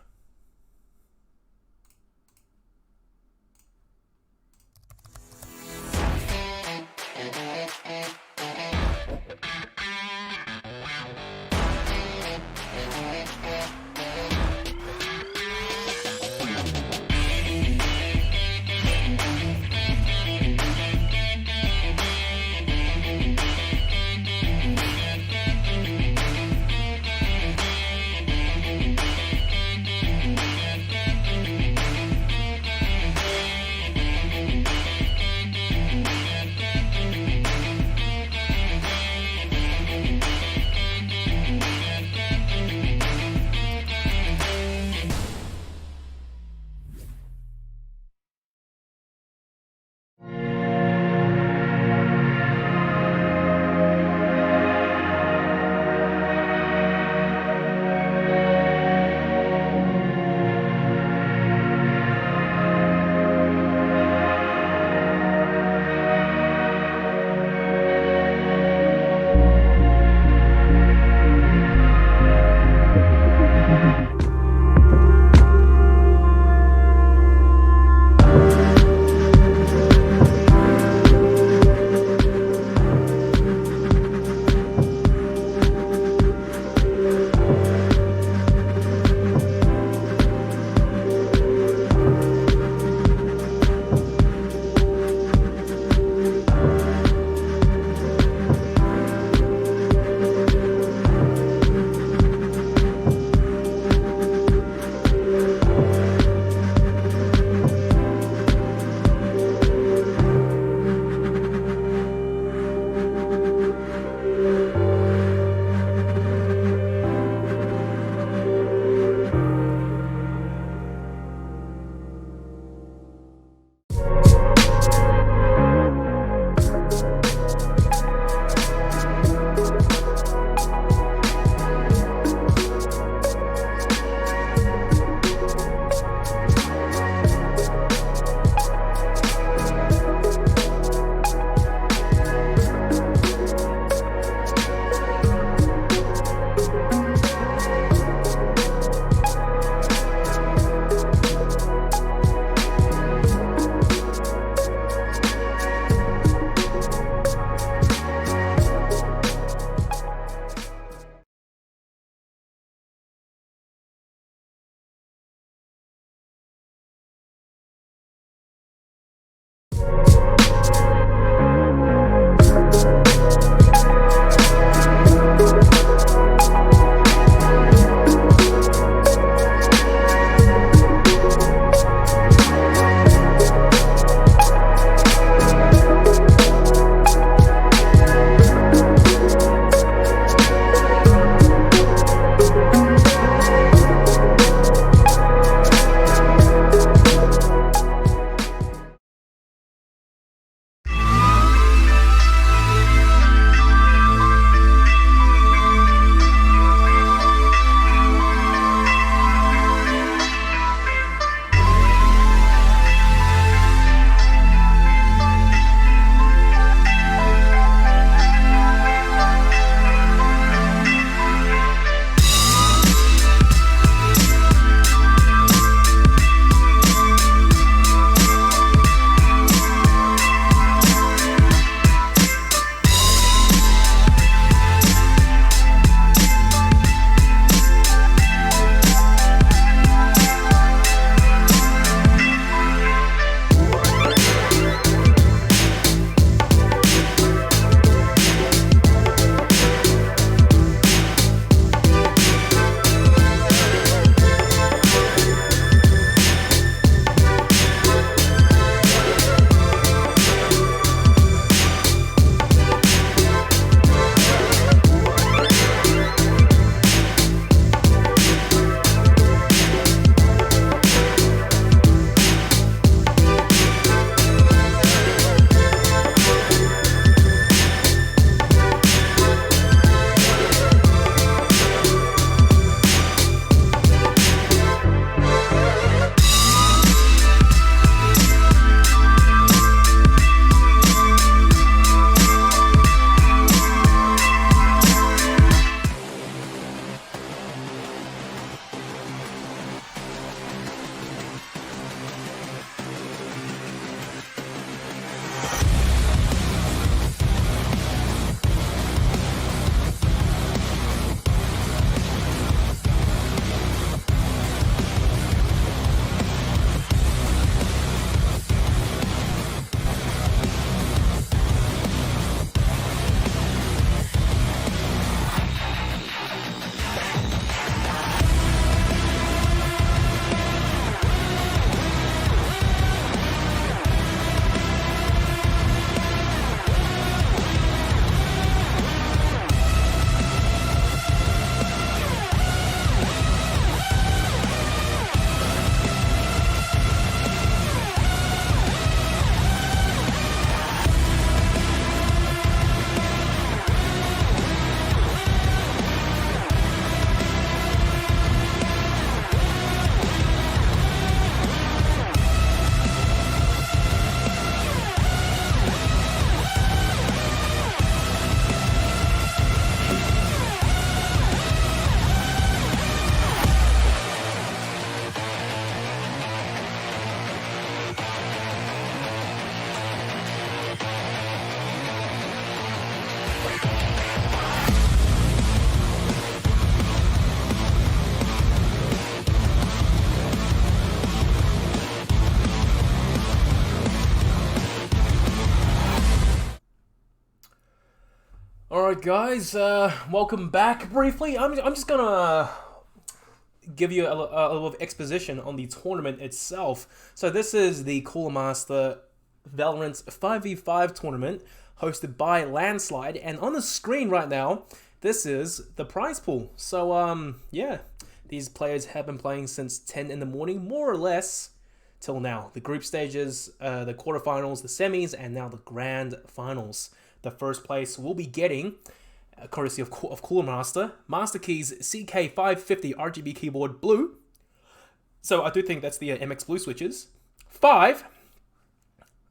[SPEAKER 1] Alright guys, welcome back. Briefly, I'm just gonna give you a little of exposition on the tournament itself. So this is the Cooler Master Valorant's 5v5 tournament hosted by Lanslide, and on the screen right now, this is the prize pool. So yeah, these players have been playing since 10 in the morning, more or less, till now. The group stages, the quarterfinals, the semis, and now the grand finals. The first place will be getting, courtesy of Cooler Master, Master Keys CK550 RGB keyboard blue. So I do think that's the MX blue switches. Five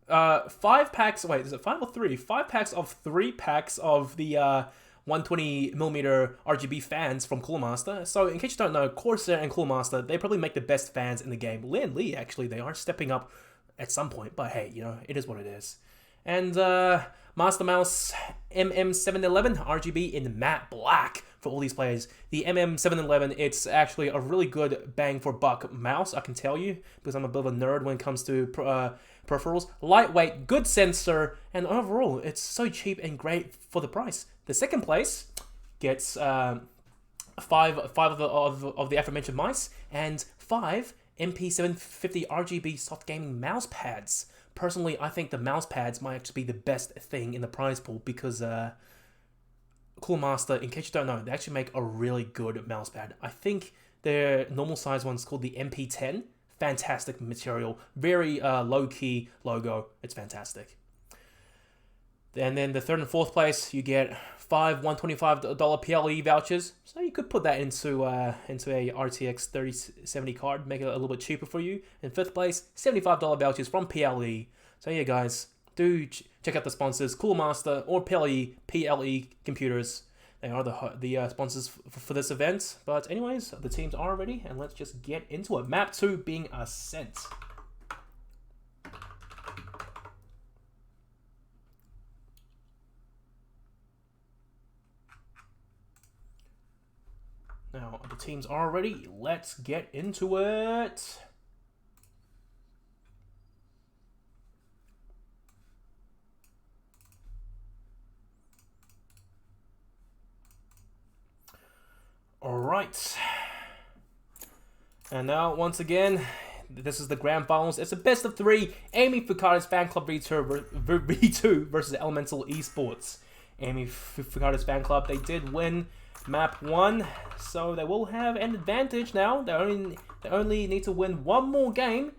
[SPEAKER 1] packs. Wait, is it 5 or 3? 5 packs of 3 packs of the 120mm RGB fans from Cooler Master. So in case you don't know, Corsair and Cooler Master, they probably make the best fans in the game. Lanslide, actually, they are stepping up at some point, but hey, you know, it is what it is. And Master Mouse MM711 RGB in matte black for all these players. The MM711, it's actually a really good bang for buck mouse, I can tell you, because I'm a bit of a nerd when it comes to peripherals. Lightweight, good sensor, and overall, it's so cheap and great for the price. The second place gets five of the aforementioned mice and 5 MP750 RGB soft gaming mouse pads. Personally, I think the mouse pads might actually be the best thing in the prize pool because Cooler Master, in case you don't know, they actually make a really good mouse pad. I think their normal size one's called the MP10. Fantastic material, very low-key logo. It's fantastic. And then the third and fourth place, you get 5 $125 PLE vouchers. So you could put that into a RTX 3070 card, make it a little bit cheaper for you. In fifth place, $75 vouchers from PLE. So yeah, guys, do check out the sponsors, Cooler Master or PLE Computers. They are the sponsors for this event. But anyways, the teams are ready, and let's just get into it. Map 2 being Ascent. Now, the teams are ready. Let's get into it. All right. And now, once again, this is the grand finals. It's a best of 3. Amy Fukada's Fan Club V2 versus Elemental Esports. Amy Fukada's Fan Club, they did win Map 1, so they will have an advantage now. They only need to win one more game,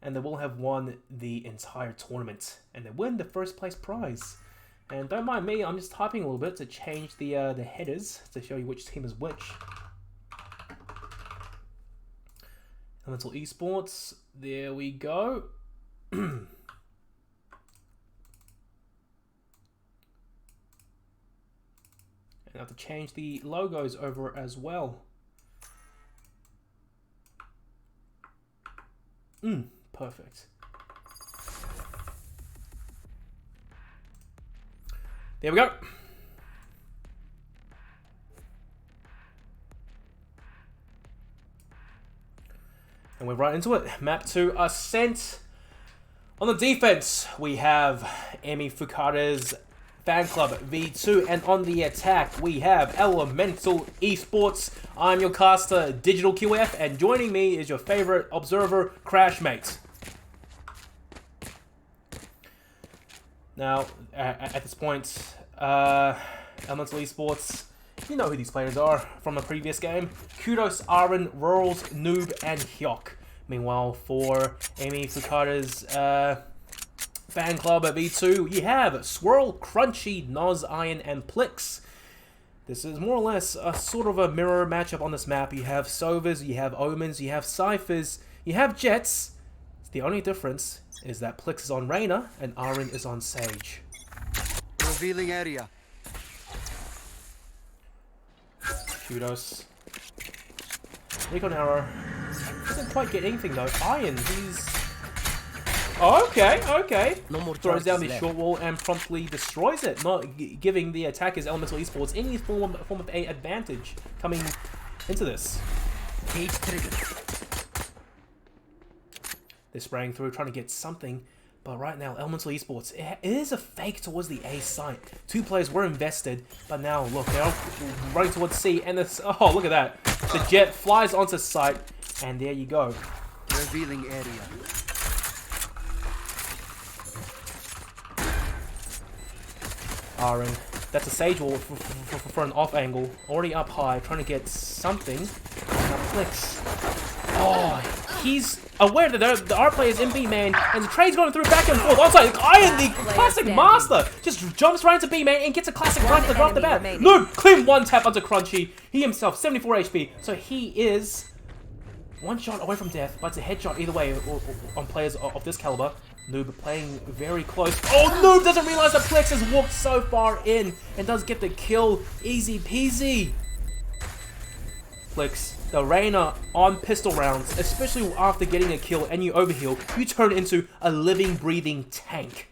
[SPEAKER 1] and they will have won the entire tournament, and they win the first place prize. And don't mind me, I'm just typing a little bit to change the headers to show you which team is which. Elemental Esports, there we go. I have to change the logos over as well. Perfect. There we go. And we're right into it. Map 2 Ascent. On the defense, we have Amy Fukada's Fan Club V2, and on the attack we have Elemental Esports. I'm your caster, DigitalQF, and joining me is your favorite observer, Crashmate. Now, at this point, Elemental Esports, you know who these players are from a previous game. Kudos, Aaron, Rurals, Noob, and Hyok. Meanwhile, for Amy Fukada's Fan Club at V2, you have Swirl, Crunchy, Noz, Iron, and Plix. This is more or less a sort of a mirror matchup on this map. You have Sovas, you have Omens, you have Cyphers, you have Jets. The only difference is that Plix is on Reyna and Aaron is on Sage.
[SPEAKER 4] Revealing area.
[SPEAKER 1] Kudos. Recon arrow. Doesn't quite get anything though. Iron, he's... Oh, okay.
[SPEAKER 2] No more
[SPEAKER 1] throws down the
[SPEAKER 2] left.
[SPEAKER 1] short wall and promptly destroys it, not giving the attackers Elemental Esports any form of a advantage coming into this.
[SPEAKER 2] Cage trigger.
[SPEAKER 1] They're spraying through, trying to get something But right now, Elemental Esports, it is a fake towards the A site. 2 players were invested, but now, look, they're running towards C, and it's, oh, look at that. The jet flies onto site, and there you go.
[SPEAKER 4] Revealing area.
[SPEAKER 1] Aaron, that's a Sage Wall for an off angle, already up high, trying to get something. Now Flicks. Oh, he's aware that the R player is in B main, and the trade's going through back and forth. Onside, Iron, the classic master, just jumps right into B main and gets a classic right off the bat. No, clean one tap onto Crunchy. He himself, 74 HP, so he is 1 shot away from death, but it's a headshot either way on players of this caliber. Noob playing very close. Oh, Noob doesn't realize that Plex has walked so far in and does get the kill. Easy peasy. Plex, the Reyna on pistol rounds, especially after getting a kill and you overheal, you turn into a living, breathing tank.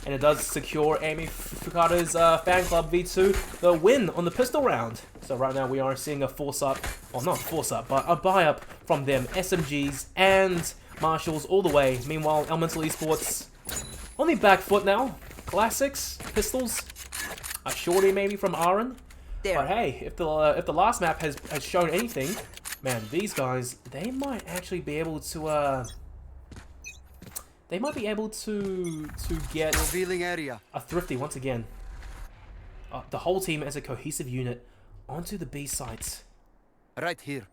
[SPEAKER 1] And it does secure Amy Fukada's fan club V2 the win on the pistol round. So right now we are seeing a force up, well not force up, but a buy up from them. SMGs and Marshalls all the way. Meanwhile, Elemental Esports on the back foot now. Classics, pistols, a shorty maybe from Aaron.
[SPEAKER 3] There.
[SPEAKER 1] But hey, if the last map has shown anything, man, these guys, they might actually be able to get
[SPEAKER 4] Revealing area.
[SPEAKER 1] a thrifty once again. The whole team as a cohesive unit onto the B sites.
[SPEAKER 4] Right here.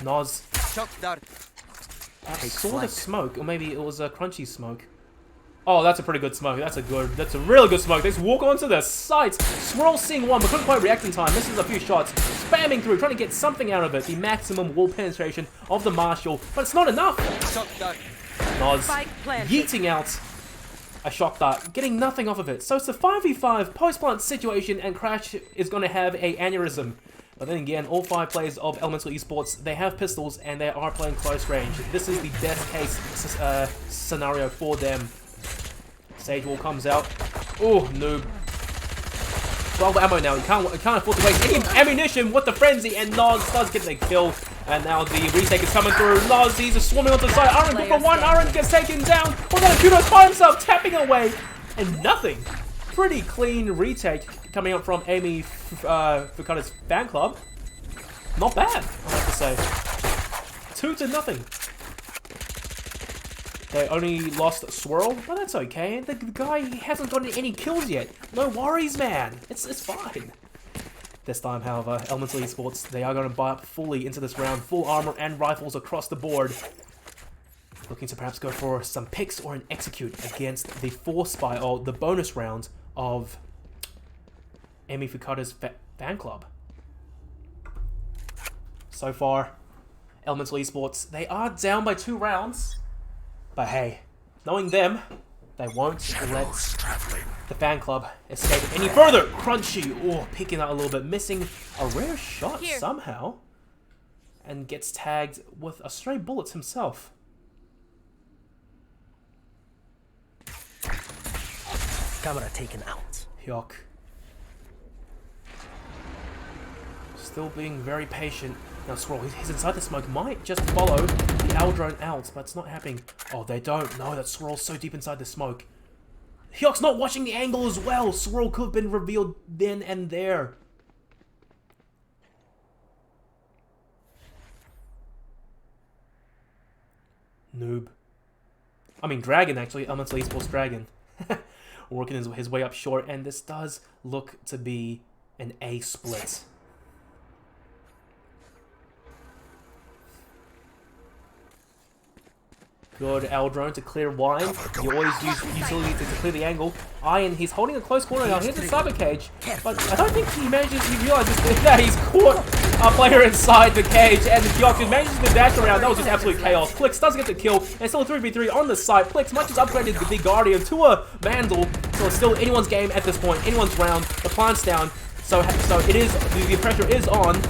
[SPEAKER 1] Noz
[SPEAKER 4] Shock dart.
[SPEAKER 1] saw the smoke, or maybe it was a Crunchy smoke. Oh, that's a pretty good smoke. That's a really good smoke. They just walk onto the sites. Swirl seeing one, but couldn't quite react in time. Misses a few shots, spamming through, trying to get something out of it. The maximum wall penetration of the Marshall, but it's not enough.
[SPEAKER 4] Shock dart.
[SPEAKER 1] Noz yeeting out a shock dart, getting nothing off of it. So it's a 5v5 post-plant situation, and Crash is going to have a aneurysm. But then again, all 5 players of Elemental Esports, they have pistols and they are playing close range. This is the best case scenario for them. Sage Wall comes out. Oh, Noob. 12 ammo now. He can't afford to waste any ammunition with the frenzy, and Noz does get the kill. And now the retake is coming through. Noz, he's just swarming onto the side. Aaron good for 1. Aaron gets taken down. We're going to kudos by himself, tapping away. And nothing. Pretty clean retake coming up from Amy Fukada's fan club. Not bad, I have to say. 2-0. They only lost Swirl, but that's okay. The guy hasn't gotten any kills yet. No worries, man. It's fine. This time, however, Elemental Esports, they are going to buy up fully into this round. Full armor and rifles across the board. Looking to perhaps go for some picks or an execute against the force spy, or the bonus round of Amy Fukada's fan club. So far, Elemental Esports, they are down by 2 rounds. But hey, knowing them, they won't let the fan club escape any further. Crunchy, oh, peeking out a little bit, missing a rare shot somehow. And gets tagged with a stray bullet himself.
[SPEAKER 2] Camera taken out.
[SPEAKER 1] Hyok. Still being very patient. Now Scroll, he's inside the smoke, might just follow the L drone out, but it's not happening. Oh, they don't know that Swirl's so deep inside the smoke. Hyok's not watching the angle as well. Swirl could have been revealed then and there. Noob. I mean, Dragon, actually. Elemental Esports Dragon. Working his way up short, and this does look to be an A split. Good L drone to clear wine. You always use utility to clear the angle. Iron, he's holding a close corner now. Here's the cyber cage, but I don't think he realizes that he's caught a player inside the cage, and Hyok manages to dash around. That was just absolute chaos. Plix does get the kill, and still a 3v3 on the site. Plix much as upgraded the Guardian to a Vandal, so it's still anyone's game at this point, anyone's round. The plant's down, so it is, the pressure is on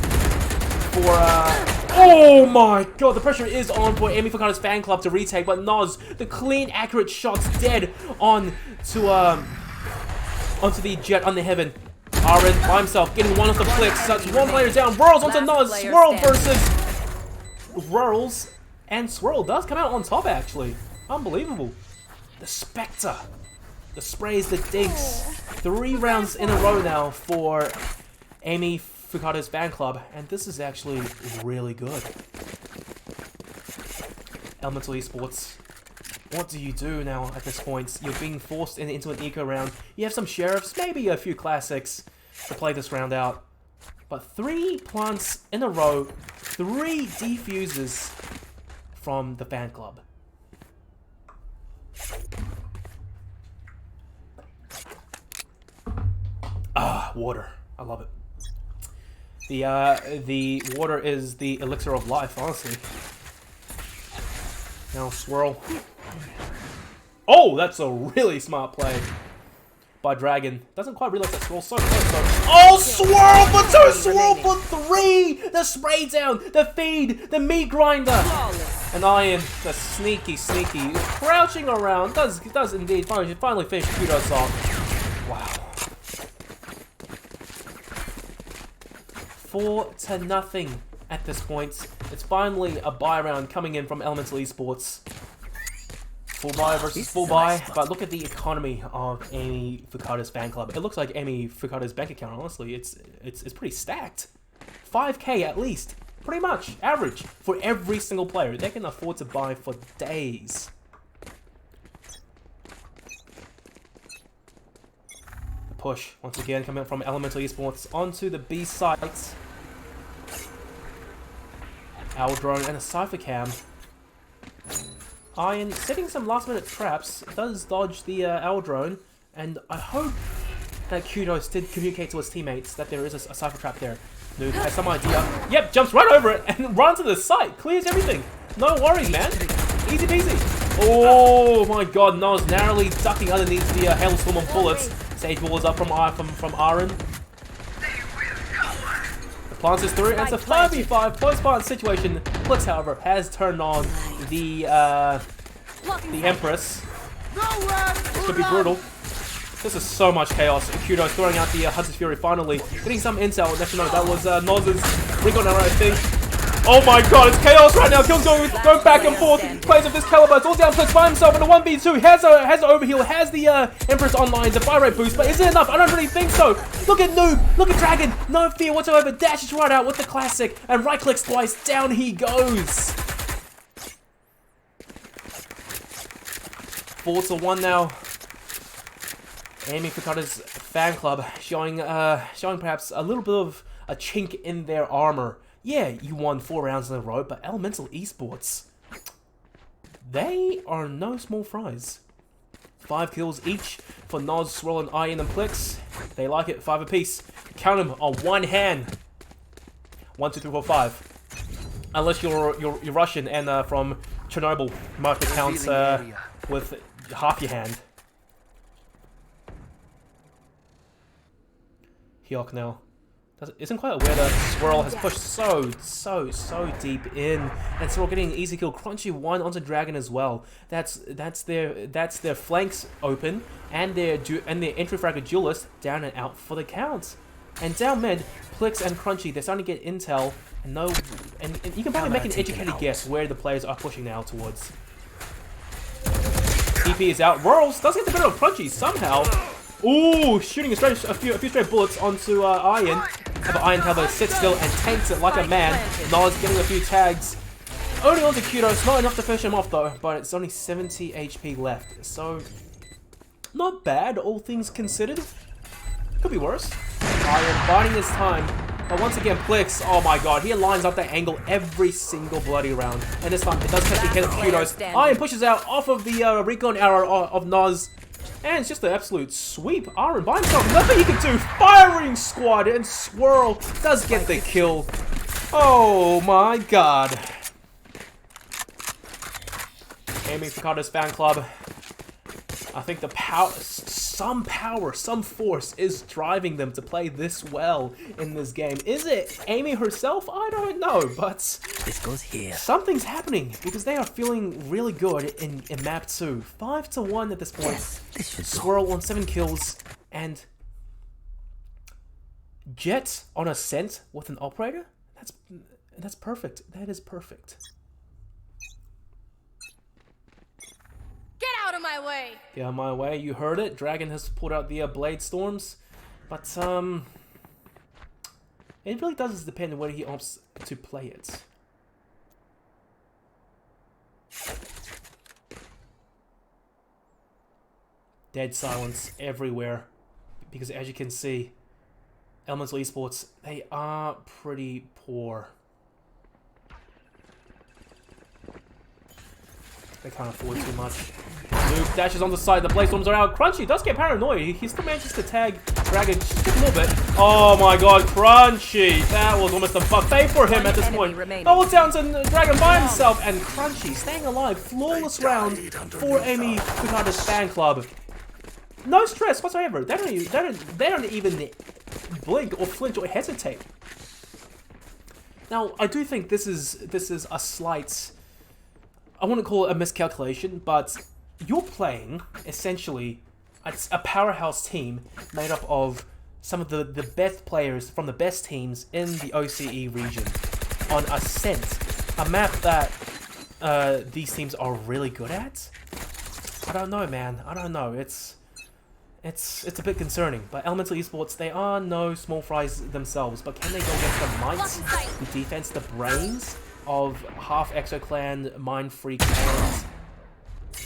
[SPEAKER 1] for oh my god, the pressure is on for Amy Fukada's fan club to retake, but Noz, the clean, accurate shots dead on to onto the jet on the heaven. Aaron by himself getting one off the flick. Such one player down. Whirls onto Noz. Swirl versus Whirls. And Swirl does come out on top, actually. Unbelievable. The Spectre. The sprays, the digs. 3 rounds in a row now for Amy Fukada's fan club. And this is actually really good. Elemental Esports. What do you do now at this point? You're being forced into an eco round. You have some sheriffs, maybe a few classics to play this round out. But 3 plants in a row, 3 defuses from the fan club. Ah, water. I love it. The water is the elixir of life, honestly. Now Swirl. Oh, that's a really smart play by Dragon. Doesn't quite realize that Swirl's so close though. Oh, Swirl for 2, Swirl for 3! The spray down, the feed, the meat grinder. And Iron, the sneaky, crouching around, does indeed finally finish Kudos off. Wow. 4-0 at this point. It's finally a buy round coming in from Elemental Esports. Full buy versus full buy, but look at the economy of Amy Fukada's fan club. It looks like Amy Fukada's bank account, honestly. It's pretty stacked. 5k at least. Pretty much. Average. For every single player. They can afford to buy for days. The push, once again, coming up from Elemental Esports onto the B site. Owl Drone and a Cypher Cam. Iron setting some last minute traps, does dodge the Owl Drone, and I hope that Kudos did communicate to his teammates that there is a Cypher Trap there. Noob has some idea. Yep, jumps right over it and runs to the site, clears everything. No worries, man. Easy peasy. Oh my god, Noz narrowly ducking underneath the hailstorm of bullets. Sage Wall is up from Aaron. Plants is through, and it's a 5v5 post-plant situation. Blitz, however, has turned on the Empress. This could be brutal. This is so much chaos. Kudos throwing out the Hunter's Fury finally. Getting some intel. Let you know that was Noz's Recon arrow, I think. Oh my god, it's chaos right now. Kills going back and forth. Plays of this caliber. It's all down Blitz by himself in a 1v2. Has an overheal. Has the Empress online. The fire rate boost. But is it enough? I don't really think so. Look at Noob. Look at Dragon. No fear whatsoever. Dashes right out with the classic. And right clicks twice. Down he goes. 4-1 now. Amy Fukada's fan club showing perhaps a little bit of a chink in their armor. Yeah, you won 4 rounds in a row, but Elemental Esports, they are no small fries. 5 kills each for Noz, Swirl, and Iron and Plix. They like it, 5 apiece. Count them on one hand. 1, 2, 3, 4, 5. Unless you're Russian and from Chernobyl, you might have to count with half your hand. Hyok now. Isn't quite aware that Swirl has pushed so deep in, and Swirl getting an easy kill. Crunchy 1 onto Dragon as well. That's their flanks open, and their entry fragger duelist down and out for the count. And down mid, Plix and Crunchy, they're starting to get intel, and you can probably make an educated guess where the players are pushing now towards. TP is out. Whirls does get the better of Crunchy somehow. Ooh, shooting a few straight bullets onto Iron. But Iron, however, sits still and tanks it like a man. Noz getting a few tags. Only onto Kudos, not enough to finish him off though, but it's only 70 HP left. So, not bad, all things considered. Could be worse. Iron biding his time. But once again, Plix, oh my god, he lines up that angle every single bloody round. And this time, it does take the hit of Kudos. Iron pushes out off of the recon arrow of Noz. And it's just an absolute sweep. Aaron by himself, nothing he can do. Firing squad, and Swirl does get the kill. Oh my god. Amy Fukada's fan club. I think some force is driving them to play this well in this game. Is it Amy herself? I don't know, but
[SPEAKER 2] this goes here.
[SPEAKER 1] Something's happening because they are feeling really good in map 2. 5-1 at this point.
[SPEAKER 2] Yes, this should
[SPEAKER 1] Swirl on 7 kills and Jet on Ascent with an operator. That's perfect. That is perfect.
[SPEAKER 5] of my way.
[SPEAKER 1] Get out of my way. You heard it. Dragon has pulled out the Blade Storms. But, it really does depend on where he opts to play it. Dead silence everywhere. Because as you can see, Elemental Esports, they are pretty poor. They can't afford too much. Luke dashes on the side, the Blade Storms are out. Crunchy does get paranoid. He still manages to tag Dragon just a little bit. Oh my god, Crunchy! That was almost a buffet for him at this point. Double down to Dragon by himself, and Crunchy staying alive. Flawless round for Amy Fukada's fan club. No stress whatsoever. They don't even blink or flinch or hesitate. Now, I do think this is a slight, I wouldn't call it a miscalculation, but you're playing, essentially, a powerhouse team made up of some of the best players from the best teams in the OCE region on Ascent, a map that these teams are really good at. I don't know, man. I don't know. It's a bit concerning. But Elemental Esports, they are no small fries themselves, but can they go against the might, the defense, the brains of half Exoclan, Mind Freak, and,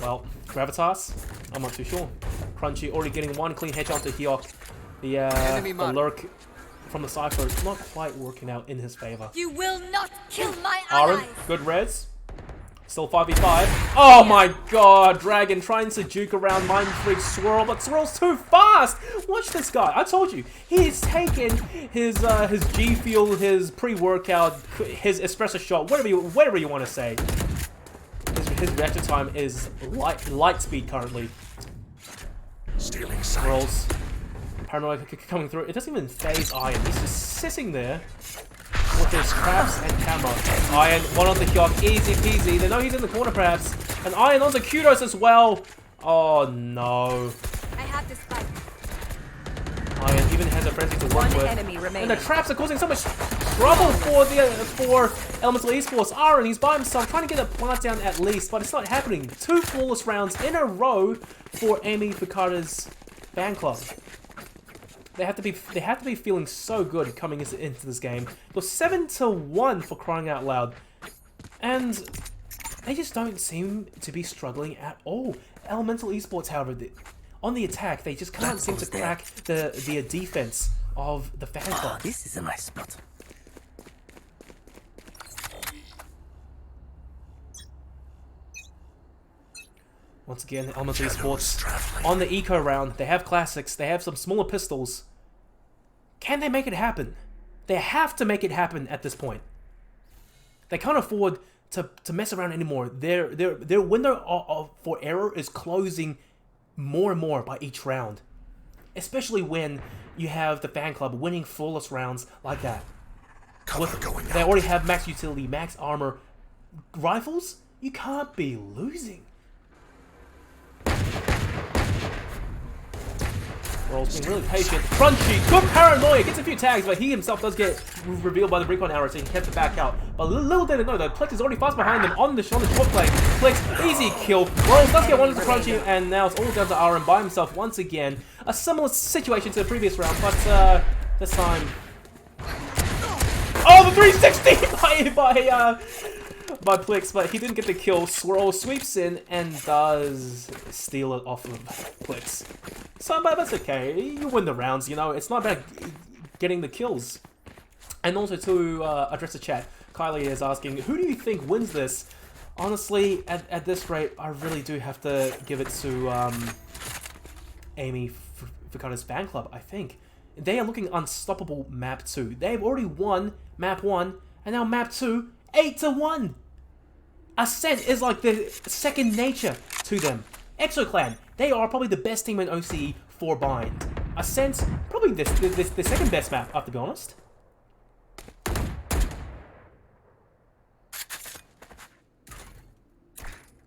[SPEAKER 1] well, Gravitas? I'm not too sure. Crunchy already getting one clean headshot to Hyok. The lurk from the Cypher is not quite working out in his favor.
[SPEAKER 5] You will not kill my
[SPEAKER 1] Aaron,
[SPEAKER 5] allies.
[SPEAKER 1] good res. Still 5v5. Oh my god, Dragon trying to juke around Mind Freak Swirl, but Swirl's too fast! Watch this guy, I told you. He's taken his G Fuel, his pre-workout, his espresso shot, whatever you want to say. His reaction time is light speed currently.
[SPEAKER 6] Stealing sight.
[SPEAKER 1] Swirls. Paranoia coming through. It doesn't even phase Iron. He's just sitting there with his traps and camera. Iron, one on the Hyok, easy peasy. They know he's in the corner perhaps. And Iron on the Kudos as well. Oh no.
[SPEAKER 5] I have this fight.
[SPEAKER 1] Iron even has a frenzy to work
[SPEAKER 3] One
[SPEAKER 1] with.
[SPEAKER 3] enemy remaining.
[SPEAKER 1] And the traps are causing so much trouble for Elemental Esports. Iron, he's by himself trying to get a plant down at least, but it's not happening. 2 flawless rounds in a row for Amy Fukada's fan club. They have to be feeling so good coming into this game. It was 7-1 for crying out loud, and they just don't seem to be struggling at all. Elemental Esports, however, on the attack, they just can't seem to crack the defense of the fan club.
[SPEAKER 2] This is a nice spot.
[SPEAKER 1] Once again, Elemental Esports on the eco round. They have classics. They have some smaller pistols. Can they make it happen? They have to make it happen at this point. They can't afford to mess around anymore. Their window for error is closing more and more by each round. Especially when you have the fan club winning flawless rounds like that. They already have max utility, max armor. Rifles? You can't be losing. World's being really patient. Crunchy, good paranoia, gets a few tags, but he himself does get revealed by the recon arrow, so he has to back out. But little did they know that Plex is already fast behind them on the short play. Plex, easy kill. World does get one into Crunchy, and now it's all down to Aaron by himself once again. A similar situation to the previous round, but this time. Oh, the 360 by Plex, but he didn't get the kill. Swirl sweeps in and does steal it off of Plex. So, but that's okay. You win the rounds, you know. It's not about getting the kills. And also to address the chat, Kylie is asking, who do you think wins this? Honestly, at this rate, I really do have to give it to Amy Fukada's fan club, I think. They are looking unstoppable map 2. They've already won map 1, and now map 2, 8-1. Ascent is like the second nature to them. Exoclan, they are probably the best team in OCE for bind. Ascent, probably the second best map, I have to be honest.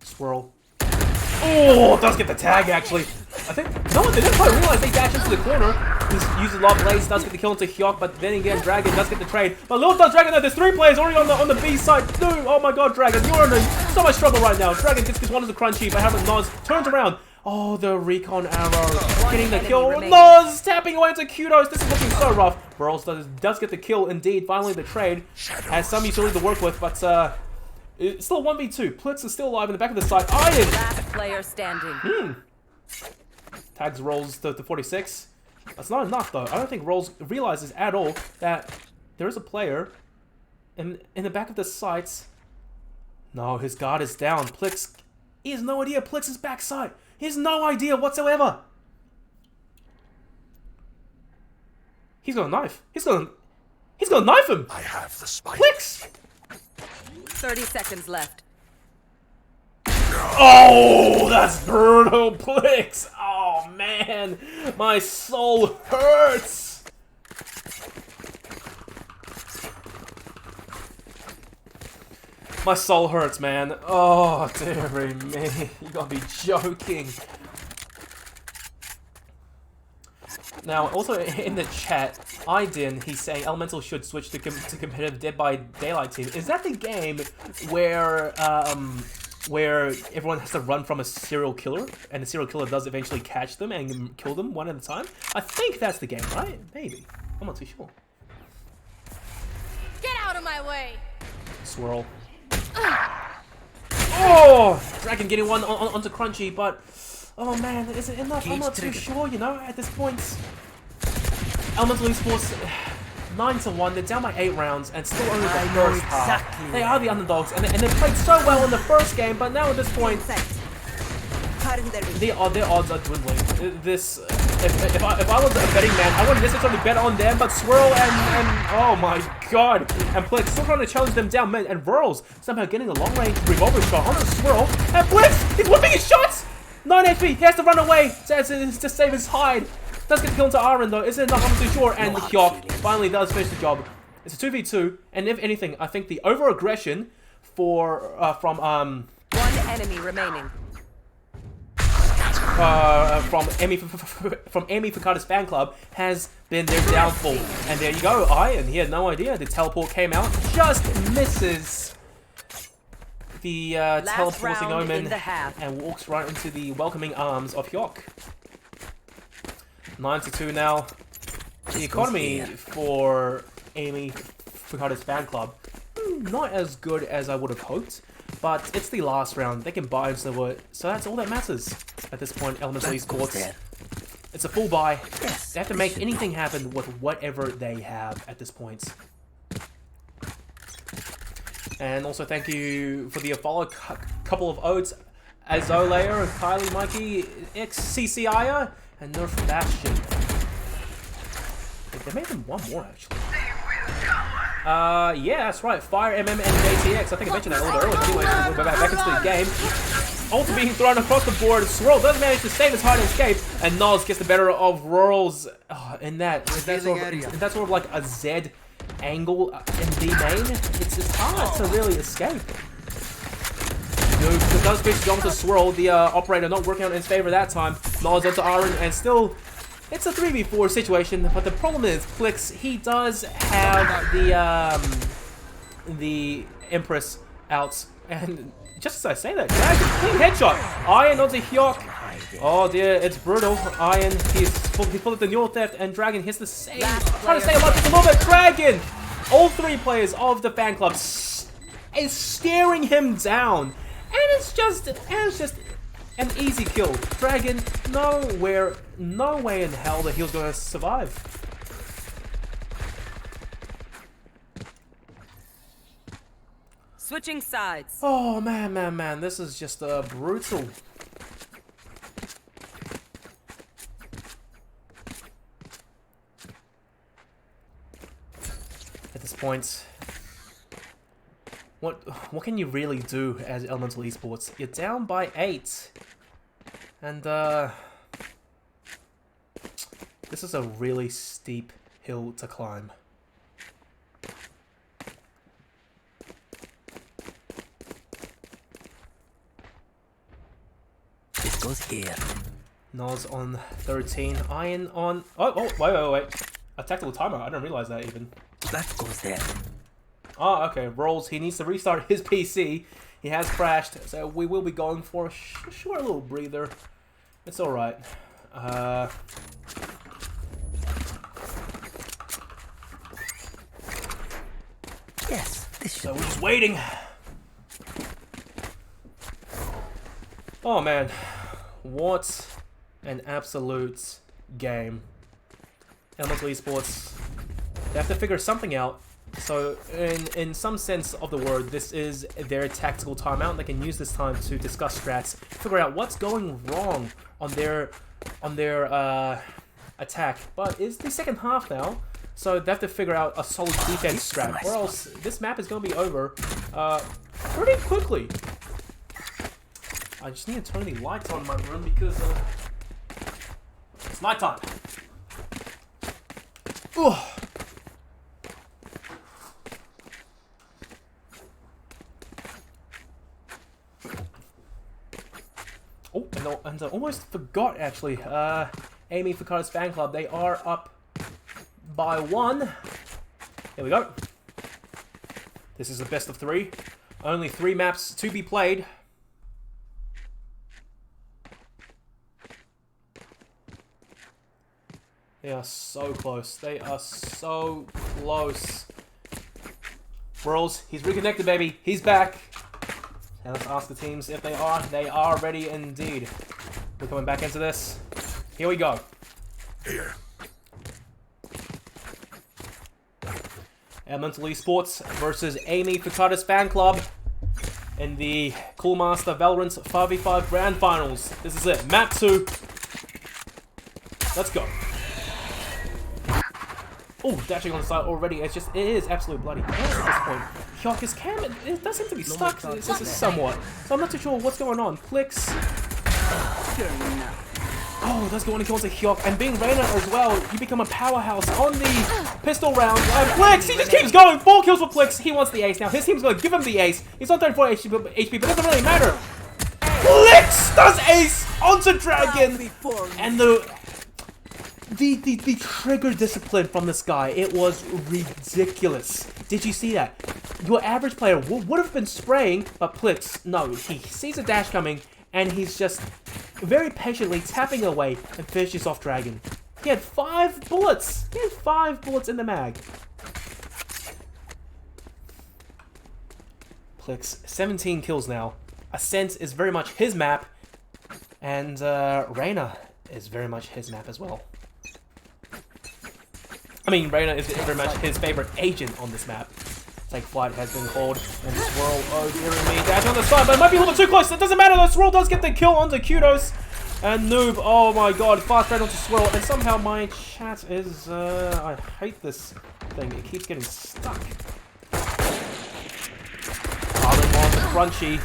[SPEAKER 1] Swirl. Oh, does get the tag actually. I think no, they didn't quite realize they dash into the corner. He uses a lot of blades, does get the kill into Hyok, but then again, Dragon does get the trade. But little does Dragon know there's 3 players already on the B side. No, oh my god, Dragon, you're in so much trouble right now. Dragon gets one of the crunchy, but having Noz turns around. Oh, the recon arrow getting the kill. Noz tapping away into Kudos. This is looking so rough. Burls does get the kill indeed. Finally, the trade has some utility to work with, but it's still 1v2. Plitz is still alive in the back of the site. Iron!
[SPEAKER 3] Last player standing.
[SPEAKER 1] Tags Rolls to 46. That's not enough, though. I don't think Rolls realizes at all that there is a player in the back of the sites. No, his guard is down. Plix, he has no idea Plix is backside. He has no idea whatsoever. He's got a knife. He's got a knife him.
[SPEAKER 6] I have the spike.
[SPEAKER 1] Plix!
[SPEAKER 3] 30 seconds left.
[SPEAKER 1] Oh, that's brutal, Plix. Oh, man. My soul hurts. My soul hurts, man. Oh, dearie me. You gotta be joking. Now, also in the chat, Aiden, he's saying Elemental should switch to competitive Dead by Daylight team. Is that the game where everyone has to run from a serial killer, and the serial killer does eventually catch them and kill them one at a time? I think that's the game, right? Maybe. I'm not too sure.
[SPEAKER 5] Get out of my way!
[SPEAKER 1] Swirl. Oh! Dragon getting one onto Crunchy, but... Oh man, is it enough? I'm not too sure, you know, at this point. Elemental Esports, 9-1, they're down by 8 rounds, and still only the first half. They are the underdogs, and they played so well in the first game, but now at this point, their odds are dwindling. This, if I was a betting man, I wouldn't necessarily bet on them, but Swirl and oh my god, and Blitz still trying to challenge them down, man, and Whirls somehow getting a long-range revolver shot on the Swirl, and Blitz, he's whipping his shots! 9 HP, he has to run away to save his hide. Does get the kill into Aaron though, isn't enough, I'm not too sure, and Hyok finally does finish the job. It's a 2v2, and if anything, I think the over-aggression from
[SPEAKER 3] enemy remaining.
[SPEAKER 1] From Amy Fakata's fan club has been their downfall. And there you go, Iron, he had no idea. The teleport came out, just misses the teleporting omen and walks right into the welcoming arms of Hyok. 9-2 now. The economy for Amy Fakata's fan club, not as good as I would have hoped, but it's the last round. They can buy into it, so that's all that matters at this point. Elemental Esports, it's a full buy. They have to make anything happen with whatever they have at this point. And also thank you for the follow couple of odes, Azolayer, Kylie, Mikey, XCCIA, and Nerf Bastion. They made them one more actually. Yeah, that's right. Fire, MM, and JTX. I think I mentioned that a little earlier. Anyway, we're back into the game. Ult being thrown across the board. Swirl does manage to save his hide and escape, and Noz gets the better of Rural's in that sort of like a Z angle in the main. It's hard to really escape. It does finish jump to Swirl. The operator not working out in his favor that time. Noz onto Aaron, and still. It's a 3v4 situation, but the problem is, Plix, he does have the Empress out, and just as I say that, clean headshot. Iron onto Hyok. Oh dear, it's brutal. Iron, he's pulled up the Neural Theft, and Dragon hits the same. Trying to stay alive just a little bit. Dragon! All 3 players of the fan club is staring him down, and it's just an easy kill. Dragon, no way in hell that he was going to survive.
[SPEAKER 3] Switching sides.
[SPEAKER 1] Oh man, this is just brutal. At this point, what can you really do as Elemental Esports? You're down by 8. And, this is a really steep hill to climb.
[SPEAKER 2] It goes here.
[SPEAKER 1] Nos on 13. Iron on... Oh, wait. A tactical timer. I didn't realize that even.
[SPEAKER 2] That goes there.
[SPEAKER 1] Oh, okay. Rolls. He needs to restart his PC. He has crashed, so we will be going for a short little breather. It's alright.
[SPEAKER 2] Yes, this
[SPEAKER 1] So
[SPEAKER 2] should
[SPEAKER 1] we're just waiting. Oh man, what an absolute game. Elemental Esports, they have to figure something out. So in some sense of the word, this is their tactical timeout. They can use this time to discuss strats, figure out what's going wrong on their attack. But it's the second half now, so they have to figure out a solid defense strat, or else this map is going to be over pretty quickly. I just need to turn the lights on in my room because it's nighttime. Ugh. Oh, and I almost forgot actually. Amy Fukada's fan club, they are up by 1. Here we go. This is the best of 3. Only 3 maps to be played. They are so close. They are so close. Worlds, he's reconnected, baby. He's back. And let's ask the teams if they are. They are ready indeed. We're coming back into this. Here we go.
[SPEAKER 6] Here.
[SPEAKER 1] Elemental Esports versus Amy Fukada's fan club in the Cool Master Valorant 5v5 Grand Finals. This is it. Map 2. Let's go. Oh, dashing on the side already. It is absolute bloody chaos at this point. Hyok's cam, it does seem to be stuck somewhat. So I'm not too sure what's going on. Clicks. Oh, that's going to kill to Hyok. And being Reyna as well, you become a powerhouse on the pistol round. And Plix, he just keeps going. 4 kills for Plix. He wants the ace now. His team's going to give him the ace. He's on 34 HP, but it doesn't really matter. Plix does ace onto Dragon. And the trigger discipline from this guy, it was ridiculous. Did you see that? Your average player would have been spraying, but Plix, no, he sees a dash coming, and he's just very patiently tapping away and finishes off Dragon. He had 5 bullets. He had 5 bullets in the mag. Plix, 17 kills now. Ascent is very much his map, and Reyna is very much his map as well. I mean, Reyna is very much his favorite agent on this map. Take flight has been called, and Swirl, oh dear me, dash on the side, but it might be a little bit too close. It doesn't matter, though. Swirl does get the kill onto Kudos. And Noob, oh my god, fast right onto Swirl, and somehow my chat is, I hate this thing. It keeps getting stuck. Arlen on the Crunchy.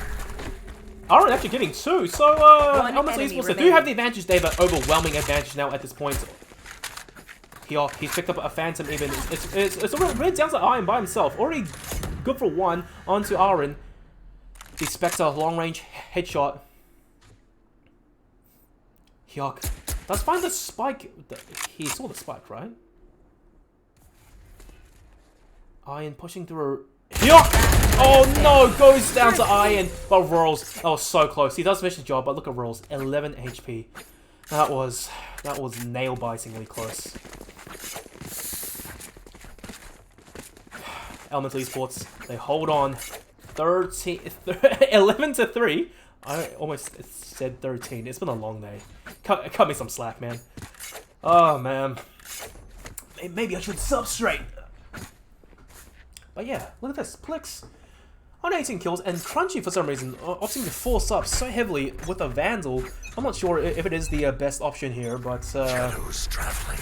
[SPEAKER 1] Arlen actually getting 2, so, Elemental Esports, they do have the advantage. They have an overwhelming advantage now at this point. He's picked up a Phantom even. It's really down to Iron by himself. Already good for 1 onto Aaron. The Spectre long range headshot. Hyok. Let's find the spike. He saw the spike, right? Iron pushing through. Hyok! Oh no! Goes down to Iron. But Rolls. That was so close. He does finish the job, but look at Rolls. 11 HP. That was nail-bitingly close. Elemental Esports, they hold on. 11 to 3. I almost said 13. It's been a long day. Cut me some slack, man. Oh man. Maybe I should substrate. But yeah, look at this. Plix on 18 kills, and Crunchy for some reason opting to force up so heavily with a Vandal. I'm not sure if it is the best option here, but
[SPEAKER 6] Shadows traveling.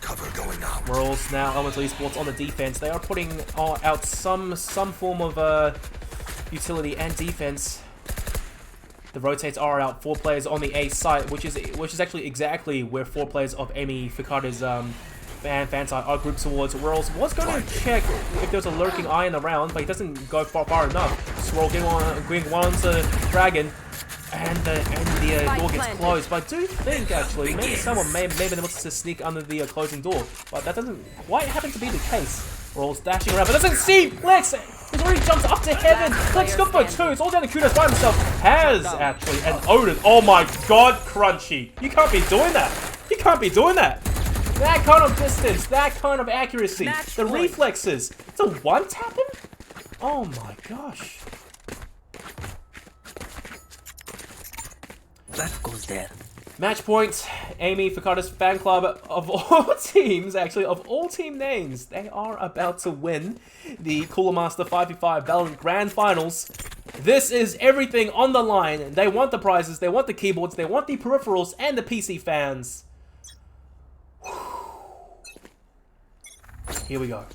[SPEAKER 6] Cover going out.
[SPEAKER 1] Worlds now, Elemental Esports on the defense. They are putting out some form of utility and defense. The rotates are out. 4 players on the A site, which is actually exactly where 4 players of Amy Fukada's fan side are grouped towards. Worlds was going to check if there's a lurking Iron around, but he doesn't go far enough. Swirl getting one to Dragon. And the door gets
[SPEAKER 3] planted.
[SPEAKER 1] closed. But I do think, actually, maybe someone may have been able to sneak under the closing door. But that doesn't quite happen to be the case. We're all dashing around, but doesn't see Plex! He's already jumped up to heaven! Plex good for 2, it's all down to Kudos by himself. Has, actually, and Odin. Oh my god, Crunchy. You can't be doing that. You can't be doing that. That kind of distance, that kind of accuracy.
[SPEAKER 3] Match
[SPEAKER 1] the
[SPEAKER 3] point.
[SPEAKER 1] reflexes. It's a one-tap him? Oh my gosh.
[SPEAKER 2] That goes there.
[SPEAKER 1] Match point, Amy Fakada's fan club of all teams, actually, of all team names, they are about to win the Cooler Master 5v5 Valorant Grand Finals. This is everything on the line. They want the prizes, they want the keyboards, they want the peripherals, and the PC fans. Here we go.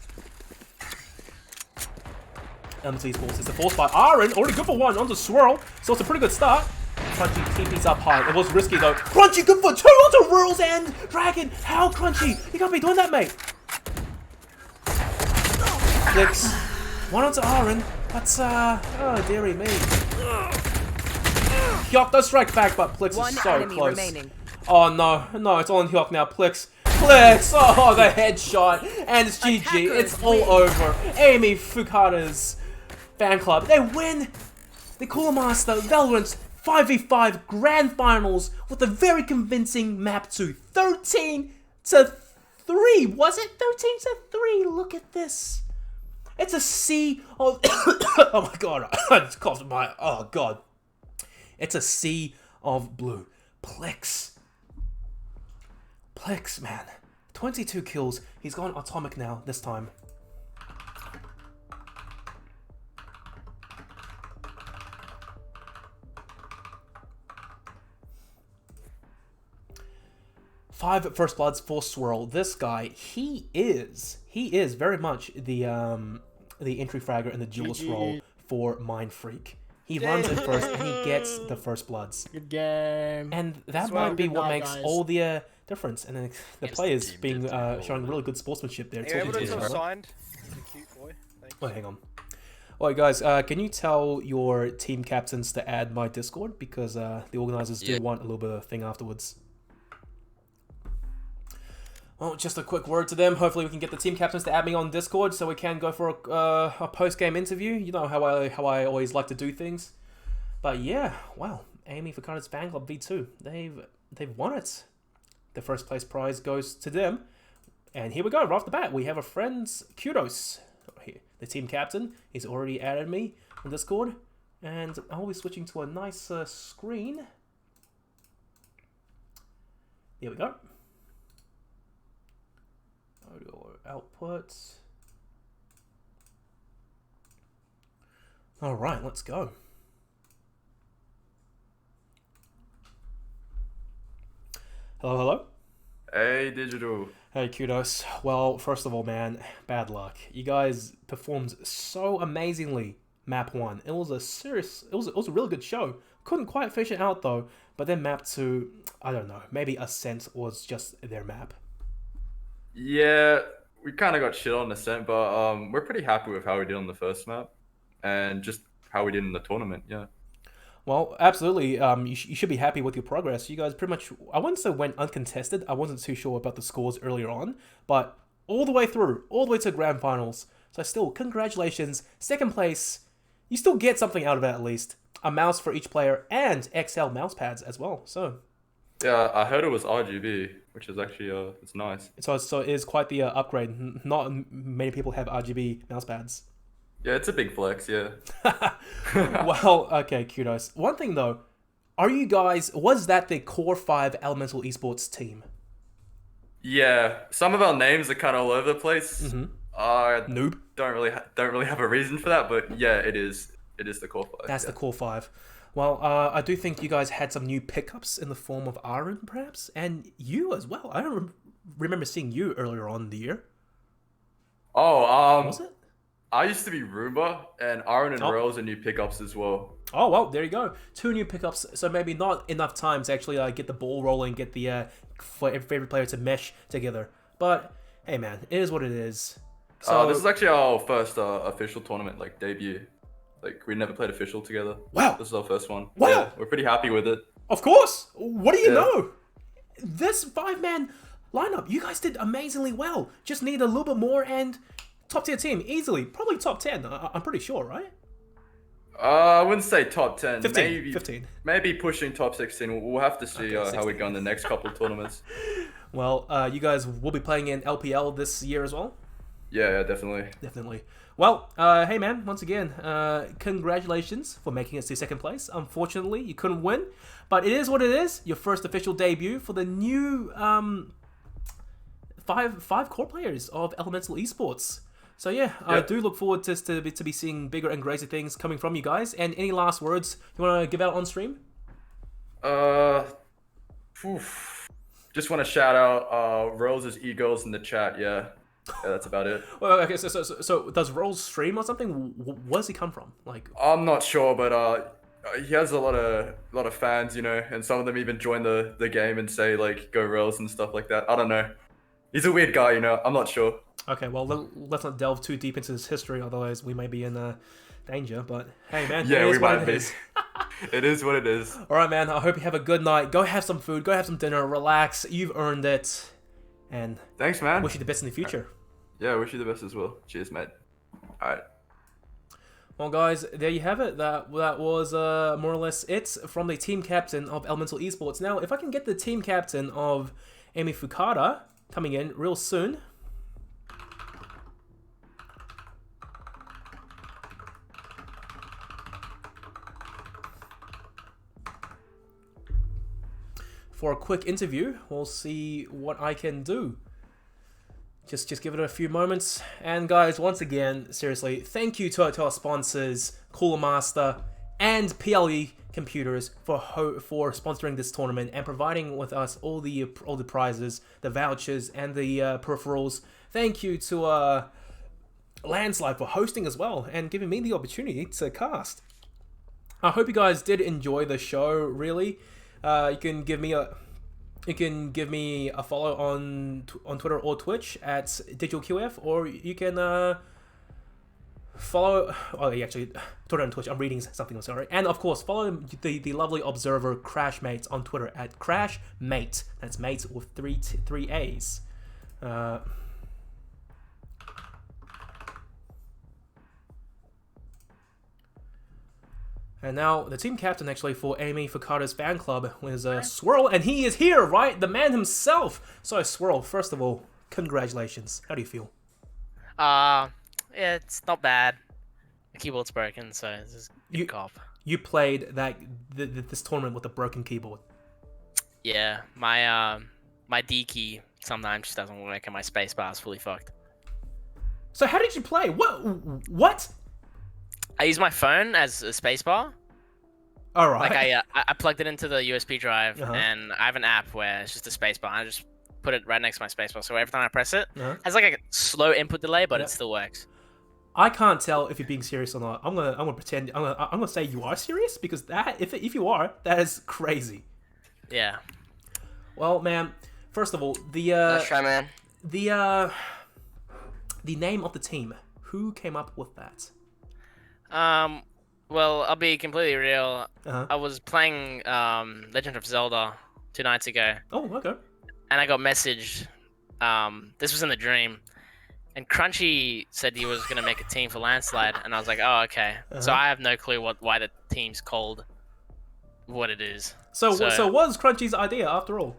[SPEAKER 1] MT Sports is forced by Aaron, already good for 1 on the swirl, so it's a pretty good start. Crunchy TP's up high. It was risky though. Crunchy good for 2 onto Whirls and Dragon. How Crunchy? You can't be doing that, mate. Flicks. 1 onto Aaron. That's oh dearie me. Hyok does strike back, but Plix
[SPEAKER 3] One
[SPEAKER 1] is so
[SPEAKER 3] enemy
[SPEAKER 1] close.
[SPEAKER 3] remaining.
[SPEAKER 1] Oh no, no, it's on Hyok now. Plix. Plix! Oh, the headshot. And it's GG.
[SPEAKER 3] Attackers
[SPEAKER 1] It's all
[SPEAKER 3] win.
[SPEAKER 1] over. Amy Fukada's fan club. They win the Cooler Master Valorant 5v5 Grand Finals with a very convincing map to 13-3. Was it 13-3? Look at this. It's a sea of... oh my god. I just coughed my... Oh god. It's a sea of blue. Plex. Plex, man. 22 kills. He's gone atomic now this time. Five first bloods for Swirl. This guy, he is very much the entry fragger in the duelist role for Mind Freak. He runs in first and he gets the first bloods.
[SPEAKER 7] Good game.
[SPEAKER 1] And that
[SPEAKER 7] Swirl,
[SPEAKER 1] might be
[SPEAKER 7] good
[SPEAKER 1] what
[SPEAKER 7] night,
[SPEAKER 1] makes
[SPEAKER 7] guys.
[SPEAKER 1] all the difference. And then the players being showing really good sportsmanship there.
[SPEAKER 8] Are you able
[SPEAKER 1] talking
[SPEAKER 8] to
[SPEAKER 1] to each
[SPEAKER 8] have
[SPEAKER 1] other.
[SPEAKER 8] signed? The cute boy. Thanks.
[SPEAKER 1] Oh, hang on. Alright guys, can you tell your team captains to add my Discord? Because the organizers do want a little bit of thing afterwards. Well, just a quick word to them. Hopefully we can get the team captains to add me on Discord so we can go for a post-game interview. You know how I always like to do things. But yeah, wow. Amy Fakada's fan club V2. They've won it. The first place prize goes to them. And here we go, right off the bat. We have a friend's kudos. The team captain, he's already added me on Discord. And I'll be switching to a nice screen. Here we go. Audio output. Alright, let's go. Hello, hello.
[SPEAKER 9] Hey, Digital.
[SPEAKER 1] Hey, kudos. Well, first of all, man, bad luck. You guys performed so amazingly, map 1. It was a really good show. Couldn't quite fish it out though, but then map 2, I don't know, maybe Ascent was just their map.
[SPEAKER 9] Yeah, we kind of got shit on Ascent, but we're pretty happy with how we did on the first map and just how we did in the tournament. Yeah. Well,
[SPEAKER 1] Absolutely. You should be happy with your progress. You guys pretty much, I wouldn't say went uncontested. I wasn't too sure about the scores earlier on, but all the way through, all the way to grand finals. So still, congratulations. Second place, you still get something out of it at least. A mouse for each player and XL mouse pads as well. So
[SPEAKER 9] yeah, I heard it was RGB, which is actually it's nice.
[SPEAKER 1] So it is quite the upgrade. Not many people have RGB mouse pads.
[SPEAKER 9] Yeah, it's a big flex. Yeah.
[SPEAKER 1] Well, okay, kudos. One thing though, was that the Core 5 Elemental Esports team?
[SPEAKER 9] Yeah, some of our names are kind of all over the place.
[SPEAKER 1] Noob.
[SPEAKER 9] Don't really have a reason for that, but yeah, it is the core 5.
[SPEAKER 1] That's the Core 5. Well, I do think you guys had some new pickups in the form of Aaron, perhaps, and you as well. I don't remember seeing you earlier on in the year.
[SPEAKER 9] Oh,
[SPEAKER 1] Was it?
[SPEAKER 9] I used to be Roomba, and Aaron and Rails are new pickups as well.
[SPEAKER 1] Oh, well, there you go. 2 new pickups, so maybe not enough time to actually get the ball rolling, get the for every player to mesh together. But, hey man, it is what it is. So
[SPEAKER 9] This is actually our first official tournament, like, debut. Like we never played official together.
[SPEAKER 1] Wow.
[SPEAKER 9] This is our first one.
[SPEAKER 1] Wow.
[SPEAKER 9] Yeah, we're pretty happy with it.
[SPEAKER 1] Of course. What do you
[SPEAKER 9] Yeah.
[SPEAKER 1] know? This 5-man lineup, you guys did amazingly well. Just need a little bit more and top tier team easily. Probably top 10. I'm pretty sure, right?
[SPEAKER 9] I wouldn't say top 10.
[SPEAKER 1] 15.
[SPEAKER 9] Maybe
[SPEAKER 1] 15.
[SPEAKER 9] Maybe pushing top 16. We'll have to see
[SPEAKER 1] Okay,
[SPEAKER 9] how we
[SPEAKER 1] 16.
[SPEAKER 9] go in the next couple of tournaments.
[SPEAKER 1] Well, you guys will be playing in LPL this year as well.
[SPEAKER 9] Yeah, definitely.
[SPEAKER 1] Definitely. Well, hey man, once again, congratulations for making it to second place. Unfortunately, you couldn't win, but it is what it is. Your first official debut for the new five core players of Elemental Esports. So yeah, I do look forward to be seeing bigger and greater things coming from you guys. And any last words you want to give out on stream?
[SPEAKER 9] Just want to shout out Rose's egos in the chat. Yeah, that's about it.
[SPEAKER 1] Well, okay, so does Rolls stream or something? Where does he come from? Like,
[SPEAKER 9] I'm not sure, but he has a lot of fans, you know, and some of them even join the game and say like go Rose and stuff like that. I don't know. He's a weird guy, you know. I'm not sure.
[SPEAKER 1] okay, well let's not delve too deep into his history, otherwise we may be in danger. But hey, man,
[SPEAKER 9] Yeah,
[SPEAKER 1] it
[SPEAKER 9] we
[SPEAKER 1] is what
[SPEAKER 9] might
[SPEAKER 1] it
[SPEAKER 9] be.
[SPEAKER 1] is.
[SPEAKER 9] It is what it is.
[SPEAKER 1] All right, man. I hope you have a good night. Go have some food. Go have some dinner. Relax. You've earned it. And
[SPEAKER 9] Thanks, man.
[SPEAKER 1] wish you the best in the future.
[SPEAKER 9] Yeah, I wish you the best as well. Cheers, mate. All right.
[SPEAKER 1] Well, guys, there you have it. That was more or less it from the team captain of Elemental Esports. Now, if I can get the team captain of Amy Fukada coming in real soon. For a quick interview, we'll see what I can do. Just give it a few moments. And guys, once again, seriously, thank you to our sponsors, Cooler Master and PLE Computers for sponsoring this tournament and providing with us all the prizes, the vouchers, and the peripherals. Thank you to Lanslide for hosting as well and giving me the opportunity to cast. I hope you guys did enjoy the show. Really, you can give me a follow on Twitter or Twitch at DigitalQF, or you can follow. Oh, yeah, actually, Twitter and Twitch. I'm reading something. I'm sorry. And of course, follow the lovely observer Crashmate on Twitter at Crashmate. That's mate with three A's. And now the team captain actually for Amy Fukada's fan club was Swirl, and he is here, right? The man himself. So Swirl, first of all, congratulations. How do you feel?
[SPEAKER 7] Yeah, it's not bad. The keyboard's broken, so this is good cop.
[SPEAKER 1] You played this tournament with a broken keyboard.
[SPEAKER 7] Yeah, my D key sometimes just doesn't work, and my spacebar is fully fucked.
[SPEAKER 1] So how did you play? What?
[SPEAKER 7] I use my phone as a spacebar.
[SPEAKER 1] All right.
[SPEAKER 7] Like I plugged it into the USB drive, and I have an app where it's just a spacebar. I just put it right next to my spacebar, so every time I press it, it has like a slow input delay, but it still works.
[SPEAKER 1] I can't tell if you're being serious or not. I'm gonna pretend. I'm gonna say you are serious, because if you are, that is crazy.
[SPEAKER 7] Yeah.
[SPEAKER 1] Well, man. First of all,
[SPEAKER 10] Nice try, man.
[SPEAKER 1] the name of the team. Who came up with that?
[SPEAKER 7] Well, I'll be completely real.
[SPEAKER 1] Uh-huh.
[SPEAKER 7] I was playing Legend of Zelda 2 nights ago.
[SPEAKER 1] Oh, okay.
[SPEAKER 7] And I got messaged. This was in the dream, and Crunchy said he was gonna make a team for Lanslide, and I was like, oh, okay. So I have no clue why the team's called what it is.
[SPEAKER 1] So what was Crunchy's idea after all?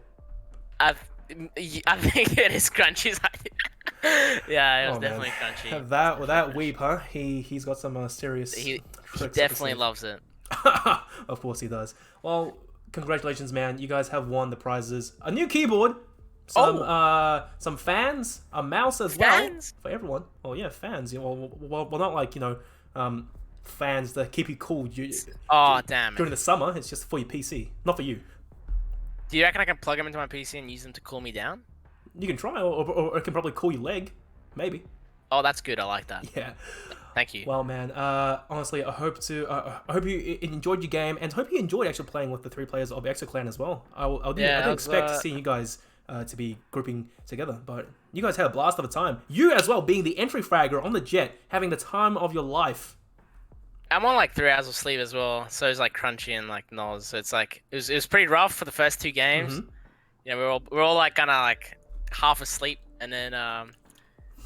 [SPEAKER 7] I think it is Crunchy's idea. Yeah, it was definitely Crunchy.
[SPEAKER 1] That weep, huh? He's got some serious.
[SPEAKER 7] He definitely loves it.
[SPEAKER 1] Of course he does. Well, congratulations, man! You guys have won the prizes. A new keyboard, some fans, a mouse as well for everyone. Oh yeah, fans. Well, not like fans that keep you cool.
[SPEAKER 7] Damn it.
[SPEAKER 1] During the summer, it's just for your PC, not for you.
[SPEAKER 7] Do you reckon I can plug them into my PC and use them to cool me down?
[SPEAKER 1] You can try, or it can probably cool your leg, maybe.
[SPEAKER 7] Oh, that's good. I like that.
[SPEAKER 1] Yeah.
[SPEAKER 7] Thank you.
[SPEAKER 1] Well, man, honestly, I hope you enjoyed your game, and hope you enjoyed actually playing with the 3 players of Exoclan as well. I didn't expect seeing you guys to be grouping together, but you guys had a blast of a time. You as well, being the entry fragger on the jet, having the time of your life.
[SPEAKER 7] I'm on like 3 hours of sleep as well. So it's like Crunchy and like Noz. So it's like it was pretty rough for the first 2 games. You know, we're all like kind of like half asleep, and then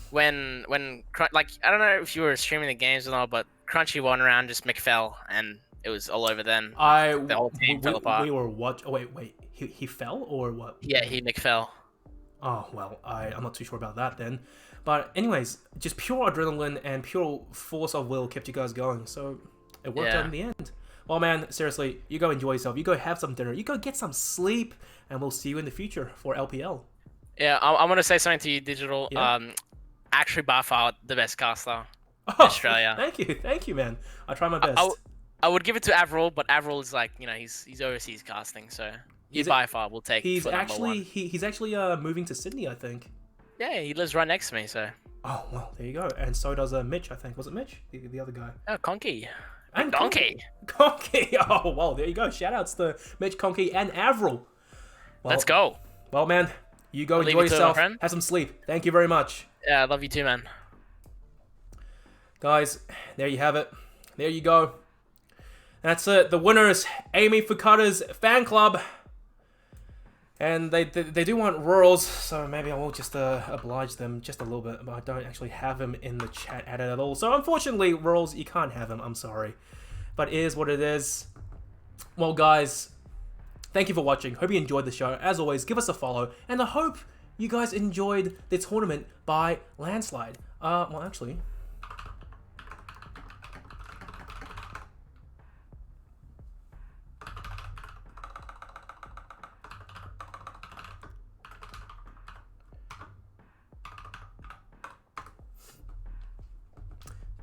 [SPEAKER 7] when like I don't know if you were streaming the games or not, but Crunchy won around just McFell, and it was all over then. The whole team fell apart.
[SPEAKER 1] We were watching. Oh wait. He fell or what?
[SPEAKER 7] Yeah, he McFell.
[SPEAKER 1] Oh well, I'm not too sure about that then. But anyways, just pure adrenaline and pure force of will kept you guys going. So it worked out in the end. Well, man, seriously, you go enjoy yourself. You go have some dinner. You go get some sleep, and we'll see you in the future for LPL.
[SPEAKER 7] Yeah, I want to say something to you, Digital.
[SPEAKER 1] Yeah.
[SPEAKER 7] Actually, by far the best caster in Australia.
[SPEAKER 1] Thank you, man. I try my best.
[SPEAKER 7] I would give it to Avril, but Avril is like, you know, he's overseas casting, so he by far will take.
[SPEAKER 1] He's
[SPEAKER 7] for
[SPEAKER 1] actually he's actually moving to Sydney, I think.
[SPEAKER 7] Yeah, he lives right next to me, so.
[SPEAKER 1] Oh well, there you go. And so does Mitch, I think. Was it Mitch? The other guy.
[SPEAKER 7] Oh, Conky.
[SPEAKER 1] And
[SPEAKER 7] Donkey.
[SPEAKER 1] Conky. Oh well, there you go. Shout outs to Mitch, Conky, and Avril. Well,
[SPEAKER 7] Let's go.
[SPEAKER 1] Well, man, you go
[SPEAKER 7] I'll
[SPEAKER 1] enjoy
[SPEAKER 7] leave you to it, my
[SPEAKER 1] yourself.
[SPEAKER 7] friend.
[SPEAKER 1] Have some sleep. Thank you very much.
[SPEAKER 7] Yeah, I love you too, man.
[SPEAKER 1] Guys, there you have it. There you go. That's it. The winners, Amy Fukada's fan club. And they do want Rurals, so maybe I will just oblige them just a little bit, but I don't actually have him in the chat added at all. So unfortunately, Rurals, you can't have him. I'm sorry. But it is what it is. Well, guys, thank you for watching. Hope you enjoyed the show. As always, give us a follow. And I hope you guys enjoyed the tournament by Landslide. Well, actually...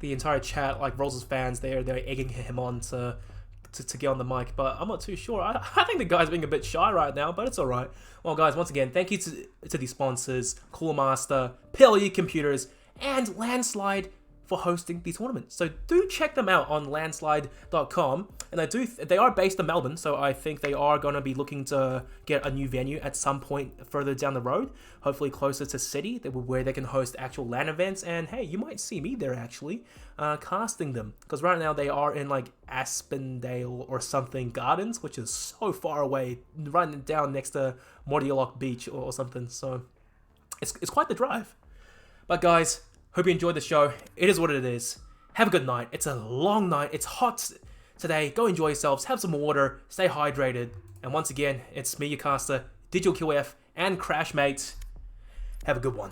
[SPEAKER 1] the entire chat, like Rolls' fans, they're egging him on to get on the mic, but I'm not too sure. I think the guy's being a bit shy right now, but it's all right. Well, guys, once again, thank you to the sponsors, Cooler Master, PLE Computers, and Landslide for hosting the tournament. So do check them out on landslide.com. And they are based in Melbourne, so I think they are going to be looking to get a new venue at some point further down the road, hopefully closer to City, where they can host actual LAN events. And hey, you might see me there actually, casting them, because right now they are in like Aspendale or something Gardens, which is so far away, running down next to Mordialloc Beach or something. So it's quite the drive. But guys, hope you enjoyed the show. It is what it is. Have a good night. It's a long night. It's hot today. Go enjoy yourselves. Have some water. Stay hydrated. And once again, it's me, your caster, DigitalQF, and Crashmates. Have a good one.